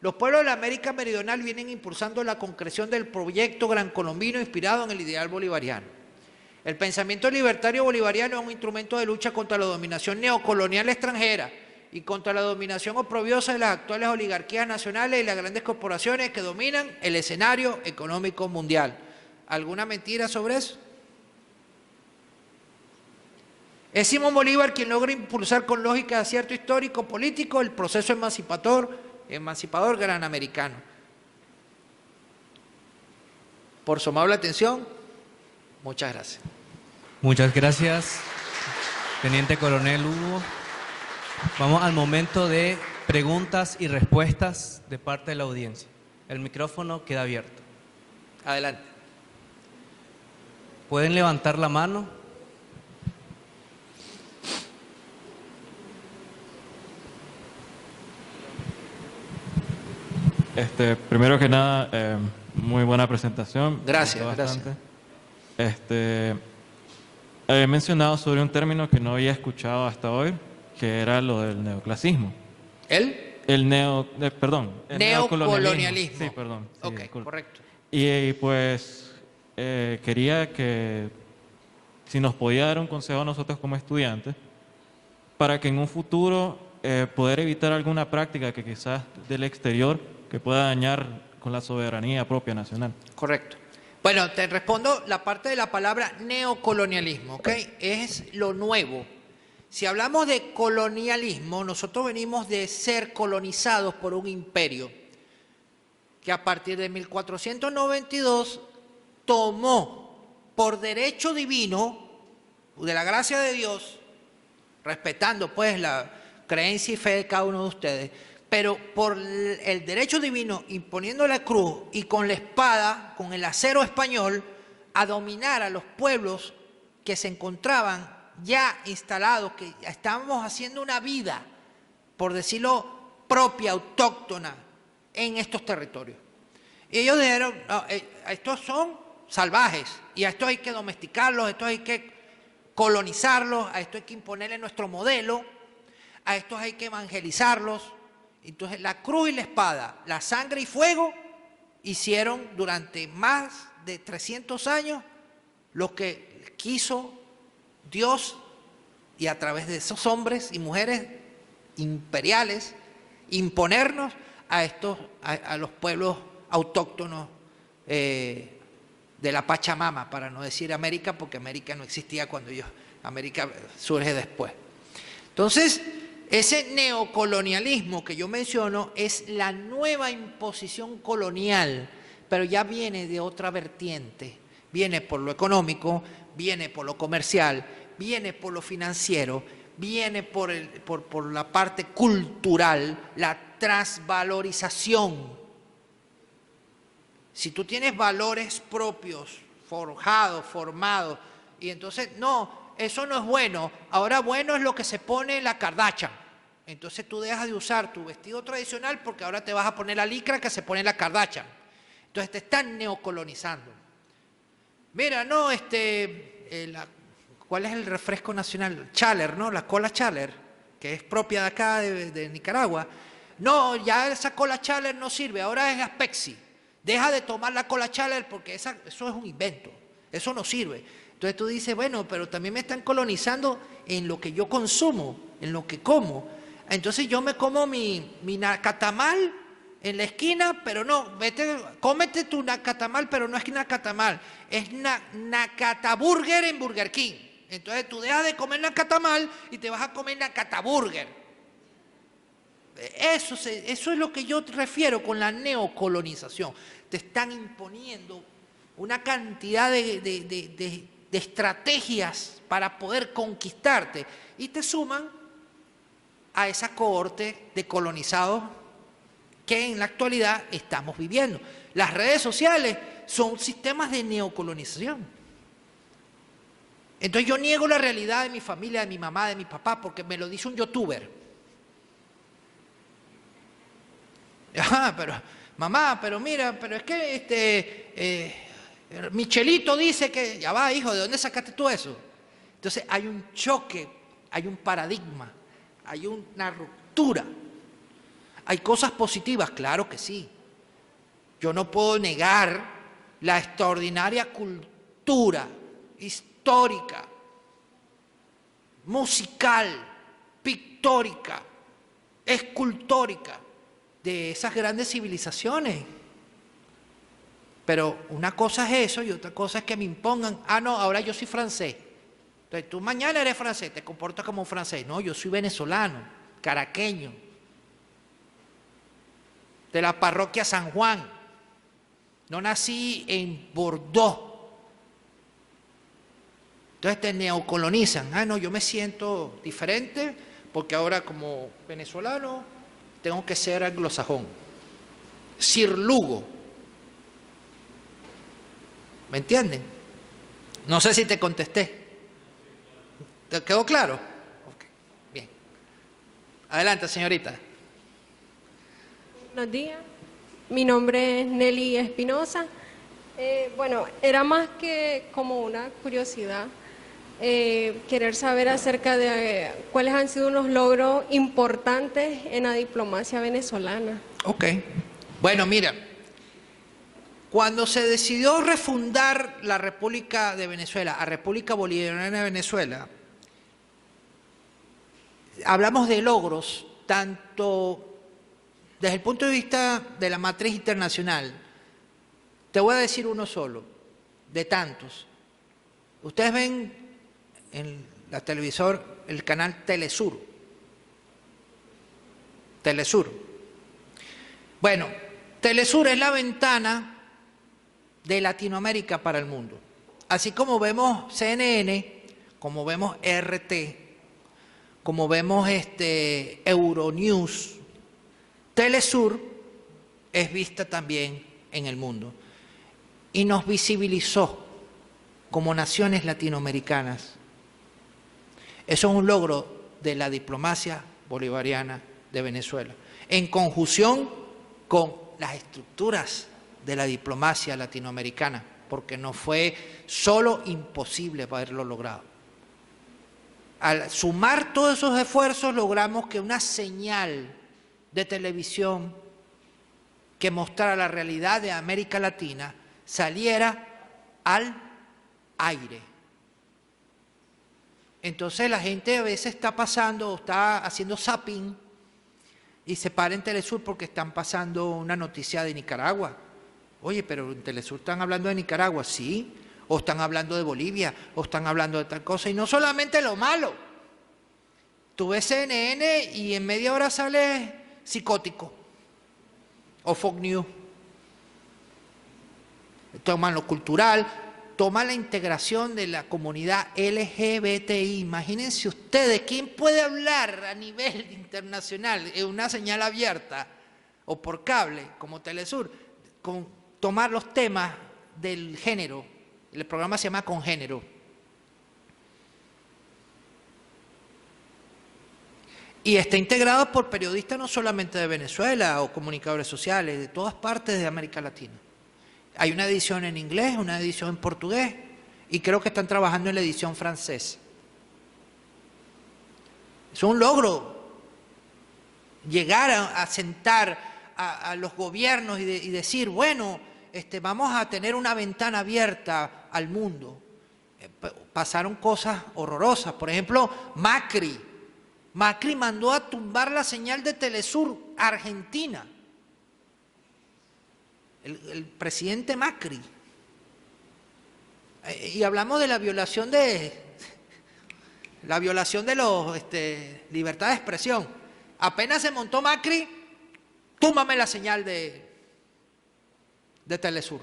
Los pueblos de la América Meridional vienen impulsando la concreción del proyecto gran colombino inspirado en el ideal bolivariano. El pensamiento libertario bolivariano es un instrumento de lucha contra la dominación neocolonial extranjera y contra la dominación oprobiosa de las actuales oligarquías nacionales y las grandes corporaciones que dominan el escenario económico mundial. ¿Alguna mentira sobre eso? Es Simón Bolívar quien logra impulsar con lógica de acierto histórico político el proceso emancipador granamericano. Por su amable atención, muchas gracias. Muchas gracias, Teniente Coronel Lugo. Vamos al momento de preguntas y respuestas de parte de la audiencia. El micrófono queda abierto. Adelante. ¿Pueden levantar la mano? Primero que nada, muy buena presentación. Gracias, gracias. He mencionado sobre un término que no había escuchado hasta hoy, que era lo del neoclasismo. El neocolonialismo. Sí, perdón. Sí, ok, disculpe. correcto. Y pues quería que si nos podía dar un consejo a nosotros como estudiantes para que en un futuro poder evitar alguna práctica que quizás del exterior que pueda dañar con la soberanía propia nacional. Correcto. Bueno, te respondo la parte de la palabra neocolonialismo, ¿ok? Es lo nuevo. Si hablamos de colonialismo, nosotros venimos de ser colonizados por un imperio que a partir de 1492 tomó por derecho divino, de la gracia de Dios, respetando pues la creencia y fe de cada uno de ustedes, pero por el derecho divino, imponiendo la cruz y con la espada, con el acero español, a dominar a los pueblos que se encontraban ya instalados, que estábamos haciendo una vida, por decirlo, propia, autóctona, en estos territorios. Y ellos dijeron, no, estos son salvajes y a estos hay que domesticarlos, a estos hay que colonizarlos, a estos hay que imponerle nuestro modelo, a estos hay que evangelizarlos. Entonces la cruz y la espada, la sangre y fuego hicieron durante más de 300 años lo que quiso Dios, y a través de esos hombres y mujeres imperiales imponernos a los pueblos autóctonos de la Pachamama, para no decir América, porque América no existía cuando América surge después. Entonces, ese neocolonialismo que yo menciono es la nueva imposición colonial, pero ya viene de otra vertiente. Viene por lo económico, viene por lo comercial, viene por lo financiero, viene por la parte cultural, la transvalorización. Si tú tienes valores propios, forjados, formados, y entonces, no, eso no es bueno, ahora bueno es lo que se pone la Kardashian. Entonces tú dejas de usar tu vestido tradicional porque ahora te vas a poner la licra que se pone la Kardashian. Entonces te están neocolonizando. Mira, no, ¿cuál es el refresco nacional? Chaler, ¿no? La cola Chaler, que es propia de acá, de Nicaragua. No, ya esa cola Chaler no sirve, ahora es Aspexi. Deja de tomar la cola Chaler porque eso es un invento, eso no sirve. Entonces tú dices, bueno, pero también me están colonizando en lo que yo consumo, en lo que como. Entonces yo me como mi nacatamal en la esquina, pero no, cómete tu nacatamal, pero no es nacatamal, es nacataburger en Burger King. Entonces tú dejas de comer nacatamal y te vas a comer nacataburger. Eso es lo que yo refiero con la neocolonización. Te están imponiendo una cantidad de estrategias para poder conquistarte y te suman a esa cohorte de colonizados que en la actualidad estamos viviendo. Las redes sociales son sistemas de neocolonización. Entonces yo niego la realidad de mi familia, de mi mamá, de mi papá, porque me lo dice un youtuber. Pero mamá, pero mira, pero es que Michelito dice que, ya va, hijo, ¿de dónde sacaste tú eso? Entonces hay un choque, hay un paradigma, hay una ruptura. ¿Hay cosas positivas? Claro que sí. Yo no puedo negar la extraordinaria cultura histórica, musical, pictórica, escultórica de esas grandes civilizaciones. Pero una cosa es eso y otra cosa es que me impongan, no, ahora yo soy francés. Entonces tú mañana eres francés, te comportas como un francés. No, yo soy venezolano, caraqueño, de la parroquia San Juan. No nací en Bordeaux. Entonces te neocolonizan. No, yo me siento diferente porque ahora como venezolano tengo que ser anglosajón. Sir Lugo. ¿Me entienden? No sé si te contesté. ¿Te quedó claro? Okay. Bien. Adelante, señorita. Buenos días. Mi nombre es Nelly Espinosa. Bueno, era más que como una curiosidad querer saber acerca de cuáles han sido unos logros importantes en la diplomacia venezolana. Ok. Bueno, mira, cuando se decidió refundar la República de Venezuela a República Bolivariana de Venezuela, hablamos de logros tanto desde el punto de vista de la matriz internacional. Te voy a decir uno solo, de tantos. Ustedes ven en la televisor el canal Telesur. Telesur. Bueno, Telesur es la ventana de Latinoamérica para el mundo. Así como vemos CNN, como vemos RT, como vemos Euronews, Telesur es vista también en el mundo y nos visibilizó como naciones latinoamericanas. Eso es un logro de la diplomacia bolivariana de Venezuela, en conjunción con las estructuras de la diplomacia latinoamericana, porque no fue solo imposible haberlo logrado. Al sumar todos esos esfuerzos logramos que una señal de televisión que mostrara la realidad de América Latina saliera al aire. Entonces la gente a veces está pasando o está haciendo zapping y se para en Telesur porque están pasando una noticia de Nicaragua. Oye, pero en Telesur están hablando de Nicaragua, sí, o están hablando de Bolivia, o están hablando de tal cosa, y no solamente lo malo. Tú ves CNN y en media hora sale Psicótico o Fox News. Toman lo cultural, toman la integración de la comunidad LGBTI. Imagínense ustedes, ¿quién puede hablar a nivel internacional en una señal abierta o por cable como Telesur con tomar los temas del género? El programa se llama Congénero. Y está integrado por periodistas no solamente de Venezuela o comunicadores sociales, de todas partes de América Latina. Hay una edición en inglés, una edición en portugués, y creo que están trabajando en la edición francesa. Es un logro llegar a sentar a los gobiernos y decir, bueno, vamos a tener una ventana abierta al mundo. Pasaron cosas horrorosas. Por ejemplo, Macri mandó a tumbar la señal de Telesur a Argentina. El presidente Macri. Y hablamos de la violación de las libertad de expresión. Apenas se montó Macri, túmbame la señal de Telesur.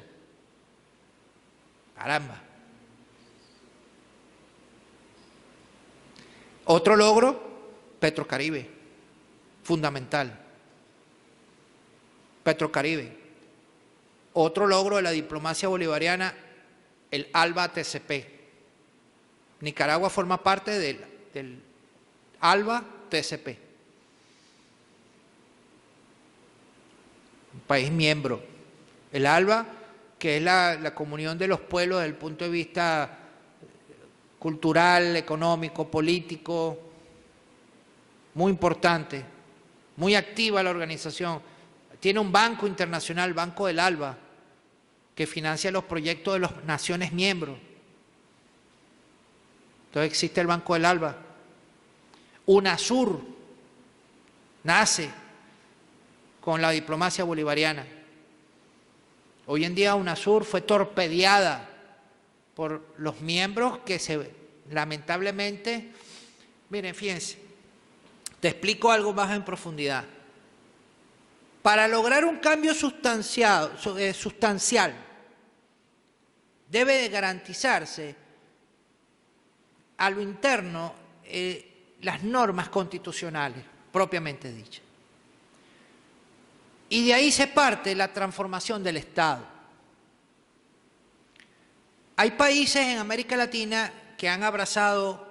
Caramba. Otro logro, Petrocaribe, fundamental. Petrocaribe. Otro logro de la diplomacia bolivariana, el ALBA-TCP. Nicaragua forma parte del ALBA-TCP. Un país miembro. El ALBA, que es la comunión de los pueblos desde el punto de vista cultural, económico, político, muy importante, muy activa la organización. Tiene un banco internacional, Banco del ALBA, que financia los proyectos de las naciones miembros. Entonces existe el Banco del ALBA. UNASUR nace con la diplomacia bolivariana. Hoy en día UNASUR fue torpedeada por los miembros que lamentablemente, miren, fíjense, te explico algo más en profundidad. Para lograr un cambio sustancial, debe de garantizarse a lo interno las normas constitucionales, propiamente dichas. Y de ahí se parte la transformación del Estado. Hay países en América Latina que han abrazado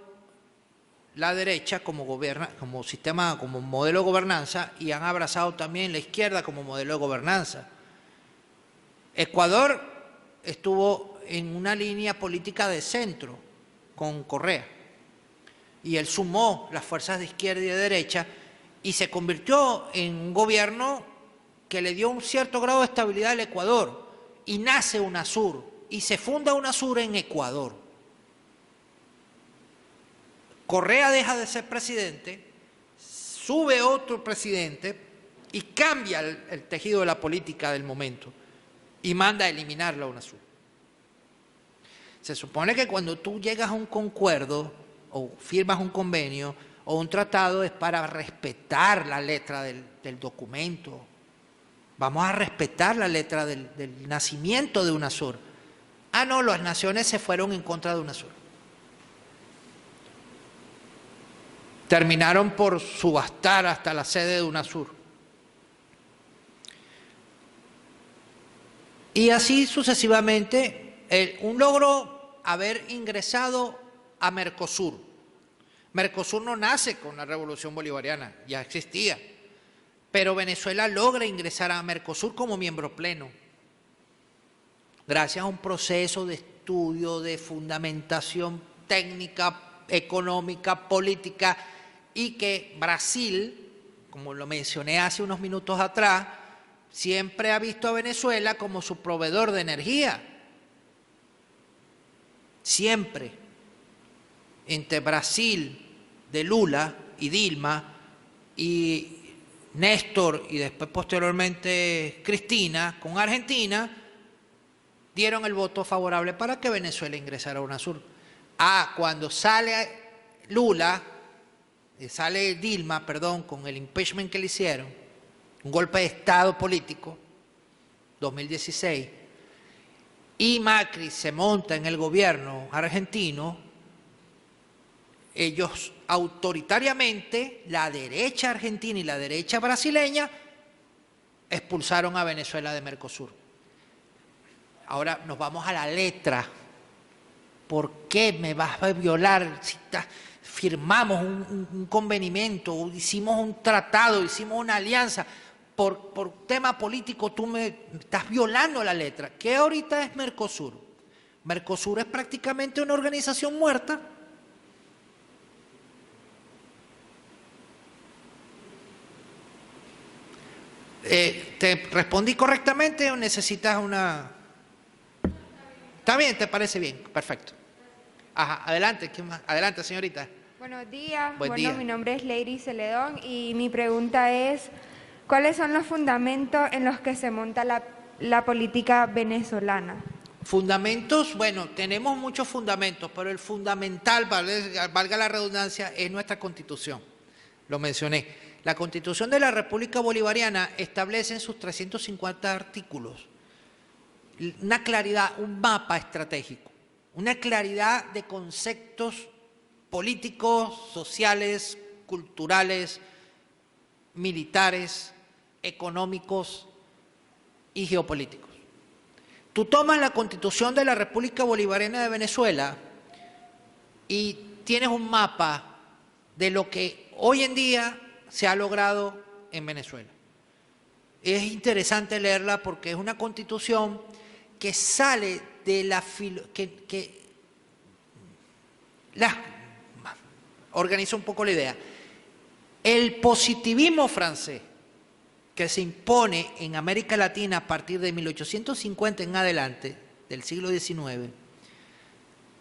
la derecha como sistema, como modelo de gobernanza, y han abrazado también la izquierda como modelo de gobernanza. Ecuador estuvo en una línea política de centro con Correa, y él sumó las fuerzas de izquierda y de derecha y se convirtió en un gobierno que le dio un cierto grado de estabilidad al Ecuador, y nace UNASUR, y se funda UNASUR en Ecuador. Correa deja de ser presidente, sube otro presidente y cambia el tejido de la política del momento y manda a eliminar la UNASUR. Se supone que cuando tú llegas a un concuerdo o firmas un convenio o un tratado es para respetar la letra del documento. Vamos a respetar la letra del nacimiento de UNASUR. Ah, no, las naciones se fueron en contra de UNASUR. Terminaron por subastar hasta la sede de UNASUR. Y así sucesivamente, un logro haber ingresado a Mercosur. Mercosur no nace con la Revolución Bolivariana, ya existía. Pero Venezuela logra ingresar a Mercosur como miembro pleno. gracias a un proceso de estudio, de fundamentación técnica, económica, política, y que Brasil, como lo mencioné hace unos minutos atrás, siempre ha visto a Venezuela como su proveedor de energía. Siempre. Entre Brasil, de Lula y Dilma, y Néstor, y después posteriormente Cristina, con Argentina, dieron el voto favorable para que Venezuela ingresara a UNASUR. Cuando sale Lula, sale Dilma, perdón, con el impeachment que le hicieron, un golpe de Estado político, 2016, y Macri se monta en el gobierno argentino, ellos autoritariamente, la derecha argentina y la derecha brasileña, expulsaron a Venezuela de Mercosur. Ahora nos vamos a la letra. ¿Por qué me vas a violar? Si firmamos un convenimiento, hicimos un tratado, hicimos una alianza, por tema político tú me estás violando la letra. ¿Qué ahorita es Mercosur? Mercosur es prácticamente una organización muerta. ¿Te respondí correctamente o necesitas una...? ¿Está bien? ¿Te parece bien? Perfecto. Ajá, adelante, ¿quién más? Adelante, señorita. Buenos días. Buen día. Mi nombre es Lady Celedón y mi pregunta es, ¿cuáles son los fundamentos en los que se monta la política venezolana? Fundamentos, bueno, tenemos muchos fundamentos, pero el fundamental, valga la redundancia, es nuestra Constitución. Lo mencioné. La Constitución de la República Bolivariana establece en sus 350 artículos una claridad, un mapa estratégico, una claridad de conceptos políticos, sociales, culturales, militares, económicos y geopolíticos. Tú tomas la Constitución de la República Bolivariana de Venezuela y tienes un mapa de lo que hoy en día se ha logrado en Venezuela. Es interesante leerla porque es una Constitución que sale de la organiza un poco la idea. El positivismo francés que se impone en América Latina a partir de 1850 en adelante, del siglo XIX,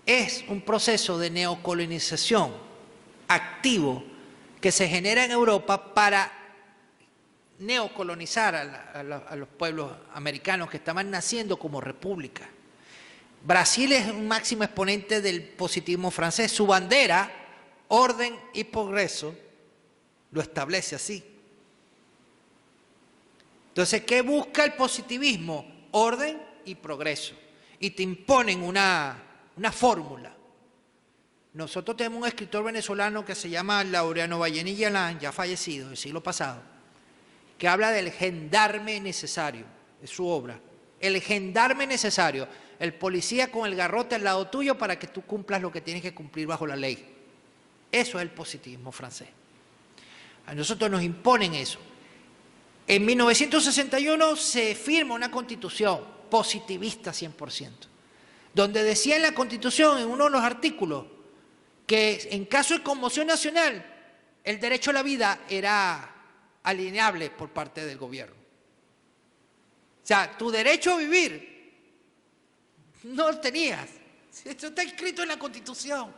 es un proceso de neocolonización activo que se genera en Europa para neocolonizar a los pueblos americanos que estaban naciendo como república. Brasil es un máximo exponente del positivismo francés. Su bandera, orden y progreso, lo establece así. Entonces, ¿qué busca el positivismo? Orden y progreso. Y te imponen una fórmula. Nosotros tenemos un escritor venezolano que se llama Laureano Vallenilla Lán, ya fallecido, del siglo pasado, que habla del gendarme necesario, es su obra. El gendarme necesario, el policía con el garrote al lado tuyo para que tú cumplas lo que tienes que cumplir bajo la ley. Eso es el positivismo francés. A nosotros nos imponen eso. En 1961 se firma una constitución positivista 100%, donde decía en la constitución, en uno de los artículos, que en caso de conmoción nacional, el derecho a la vida era alienable por parte del gobierno. O sea, tu derecho a vivir no lo tenías. Esto está escrito en la Constitución.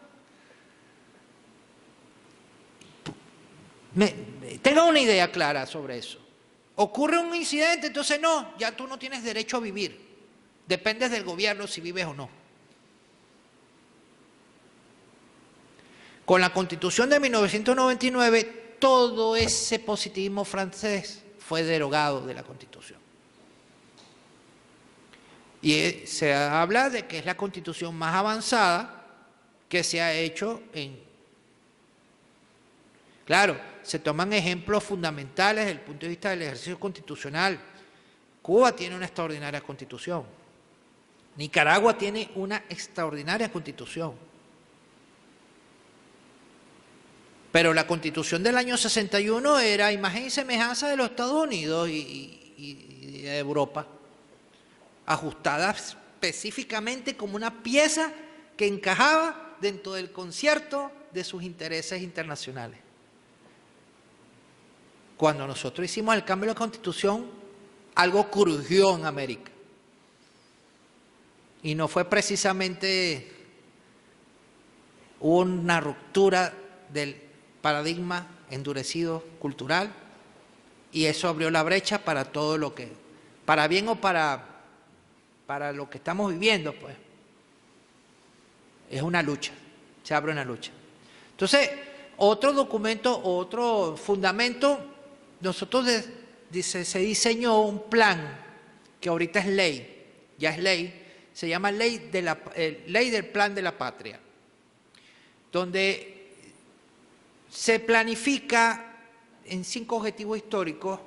Tenga una idea clara sobre eso. Ocurre un incidente, entonces no, ya tú no tienes derecho a vivir. Dependes del gobierno si vives o no. Con la Constitución de 1999, todo ese positivismo francés fue derogado de la Constitución. Y se habla de que es la Constitución más avanzada que se ha hecho en... Claro, se toman ejemplos fundamentales desde el punto de vista del ejercicio constitucional. Cuba tiene una extraordinaria Constitución. Nicaragua tiene una extraordinaria Constitución. Pero la Constitución del año 61 era imagen y semejanza de los Estados Unidos y de Europa, ajustada específicamente como una pieza que encajaba dentro del concierto de sus intereses internacionales. Cuando nosotros hicimos el cambio de la Constitución, algo crujió en América. Y no fue precisamente, hubo una ruptura del paradigma endurecido cultural, y eso abrió la brecha para todo lo que, para bien o para lo que estamos viviendo, pues. Es una lucha, se abre una lucha. Entonces, otro documento, otro fundamento, nosotros se diseñó un plan que ahorita es ley, ya es ley, se llama ley del Plan de la Patria, donde se planifica en 5 objetivos históricos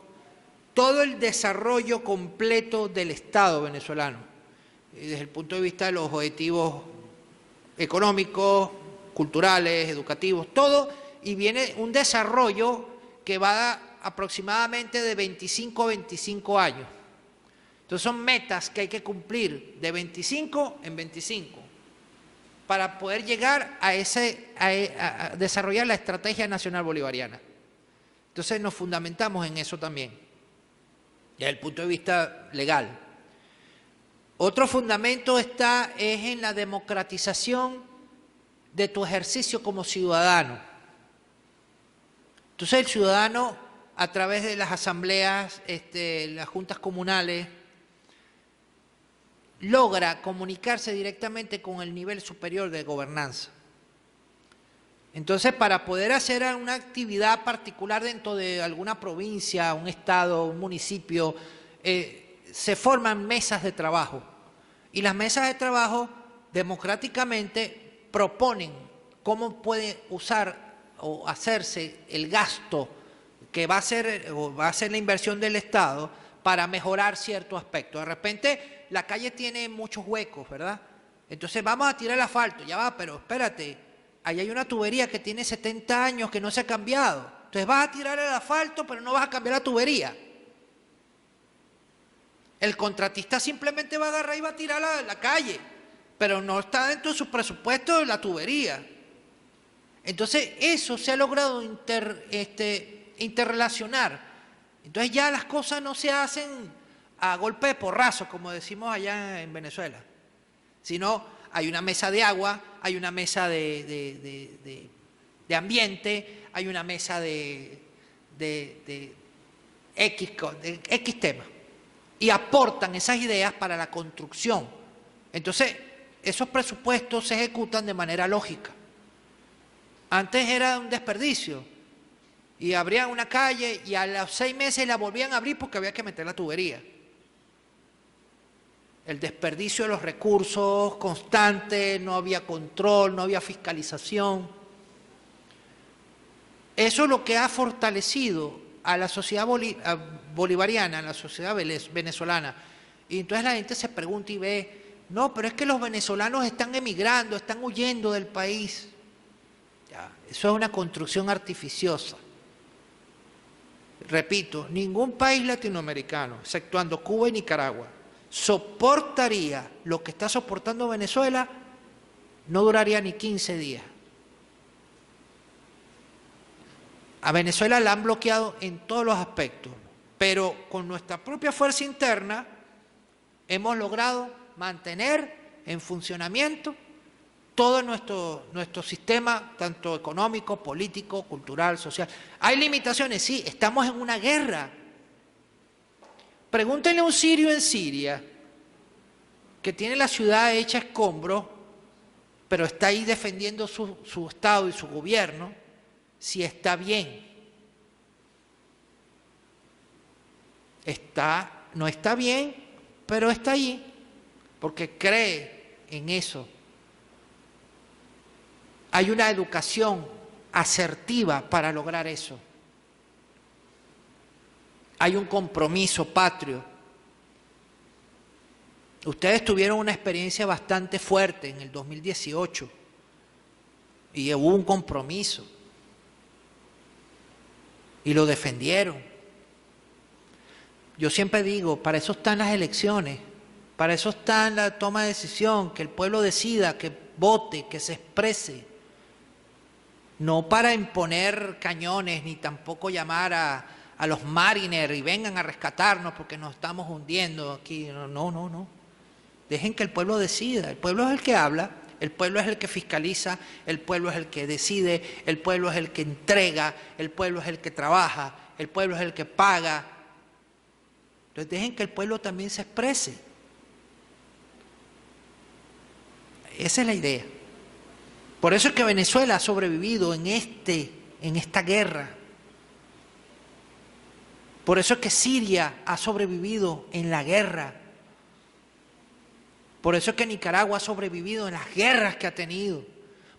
todo el desarrollo completo del Estado venezolano, desde el punto de vista de los objetivos económicos, culturales, educativos, todo, y viene un desarrollo que va aproximadamente de 25 a 25 años. Entonces son metas que hay que cumplir de 25 en 25 para poder llegar a desarrollar la Estrategia Nacional Bolivariana. Entonces nos fundamentamos en eso también, desde el punto de vista legal. Otro fundamento es en la democratización de tu ejercicio como ciudadano. Entonces el ciudadano, a través de las asambleas, las juntas comunales, logra comunicarse directamente con el nivel superior de gobernanza. Entonces, para poder hacer una actividad particular dentro de alguna provincia, un estado, un municipio, se forman mesas de trabajo. Y las mesas de trabajo democráticamente proponen cómo puede usar o hacerse el gasto que va a ser la inversión del Estado para mejorar cierto aspecto. De repente, la calle tiene muchos huecos, ¿verdad? Entonces, vamos a tirar el asfalto, ya va, pero espérate, ahí hay una tubería que tiene 70 años que no se ha cambiado. Entonces vas a tirar el asfalto, pero no vas a cambiar la tubería. El contratista simplemente va a agarrar y va a tirar la calle, pero no está dentro de su presupuesto de la tubería. Entonces eso se ha logrado interrelacionar. Entonces ya las cosas no se hacen a golpe de porrazo, como decimos allá en Venezuela, sino hay una mesa de agua, hay una mesa de ambiente, hay una mesa de X tema. Y aportan esas ideas para la construcción. Entonces, esos presupuestos se ejecutan de manera lógica. Antes era un desperdicio. Y abrían una calle y a los 6 meses la volvían a abrir porque había que meter la tubería. El desperdicio de los recursos constante, no había control, no había fiscalización. Eso es lo que ha fortalecido a la sociedad bolivariana, a la sociedad venezolana. Y entonces la gente se pregunta y ve, no, pero es que los venezolanos están emigrando, están huyendo del país. Ya, eso es una construcción artificiosa. Repito, ningún país latinoamericano, exceptuando Cuba y Nicaragua, soportaría lo que está soportando Venezuela, no duraría ni 15 días. A Venezuela la han bloqueado en todos los aspectos, pero con nuestra propia fuerza interna hemos logrado mantener en funcionamiento todo nuestro sistema, tanto económico, político, cultural, social. ¿Hay limitaciones? Sí, estamos en una guerra. Pregúntenle a un sirio en Siria, que tiene la ciudad hecha escombros, pero está ahí defendiendo su Estado y su gobierno, si está bien. No está bien, pero está ahí, porque cree en eso. Hay una educación asertiva para lograr eso. Hay un compromiso patrio. Ustedes tuvieron una experiencia bastante fuerte en el 2018 y hubo un compromiso y lo defendieron. Yo siempre digo, para eso están las elecciones, Para eso está en la toma de decisión, que el pueblo decida, que vote, que se exprese. No para imponer cañones, ni tampoco llamar a los mariners y vengan a rescatarnos porque nos estamos hundiendo aquí. No. Dejen que el pueblo decida. El pueblo es el que habla, el pueblo es el que fiscaliza, el pueblo es el que decide, el pueblo es el que entrega, el pueblo es el que trabaja, el pueblo es el que paga. Entonces dejen que el pueblo también se exprese. Esa es la idea. Por eso es que Venezuela ha sobrevivido en esta guerra. Por eso es que Siria ha sobrevivido en la guerra. Por eso es que Nicaragua ha sobrevivido en las guerras que ha tenido.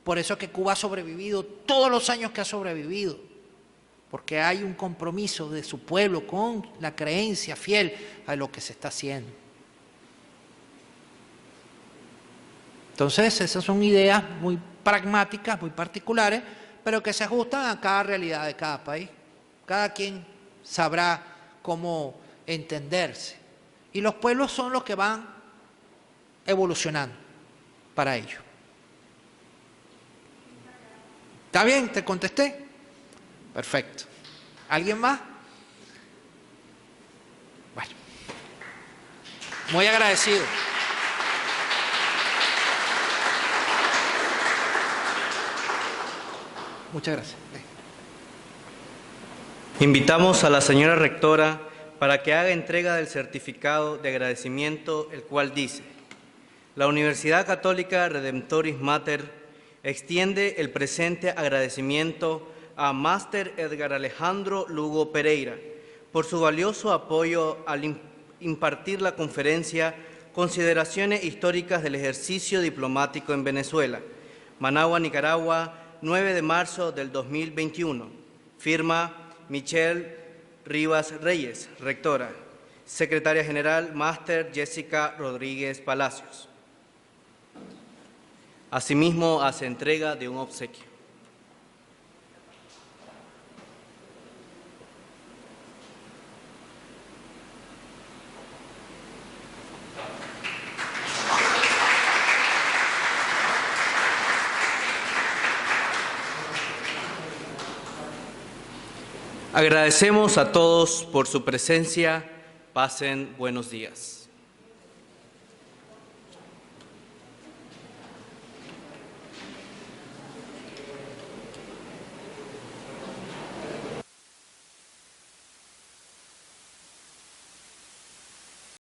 Por eso es que Cuba ha sobrevivido todos los años que ha sobrevivido. Porque hay un compromiso de su pueblo con la creencia fiel a lo que se está haciendo. Entonces, esas son ideas muy pragmáticas, muy particulares, pero que se ajustan a cada realidad de cada país. Cada quien sabrá cómo entenderse. Y los pueblos son los que van evolucionando para ello. ¿Está bien? ¿Te contesté? Perfecto. ¿Alguien más? Bueno. Muy agradecido. Muchas gracias. Invitamos a la señora rectora para que haga entrega del certificado de agradecimiento, el cual dice: la Universidad Católica Redemptoris Mater extiende el presente agradecimiento a Máster Edgar Alejandro Lugo Pereira por su valioso apoyo al impartir la conferencia Consideraciones históricas del ejercicio diplomático en Venezuela, Managua, Nicaragua, 9 de marzo del 2021. Firma Michelle Rivas Reyes, rectora. Secretaria General, Máster Jessica Rodríguez Palacios. Asimismo, hace entrega de un obsequio. Agradecemos a todos por su presencia. Pasen buenos días.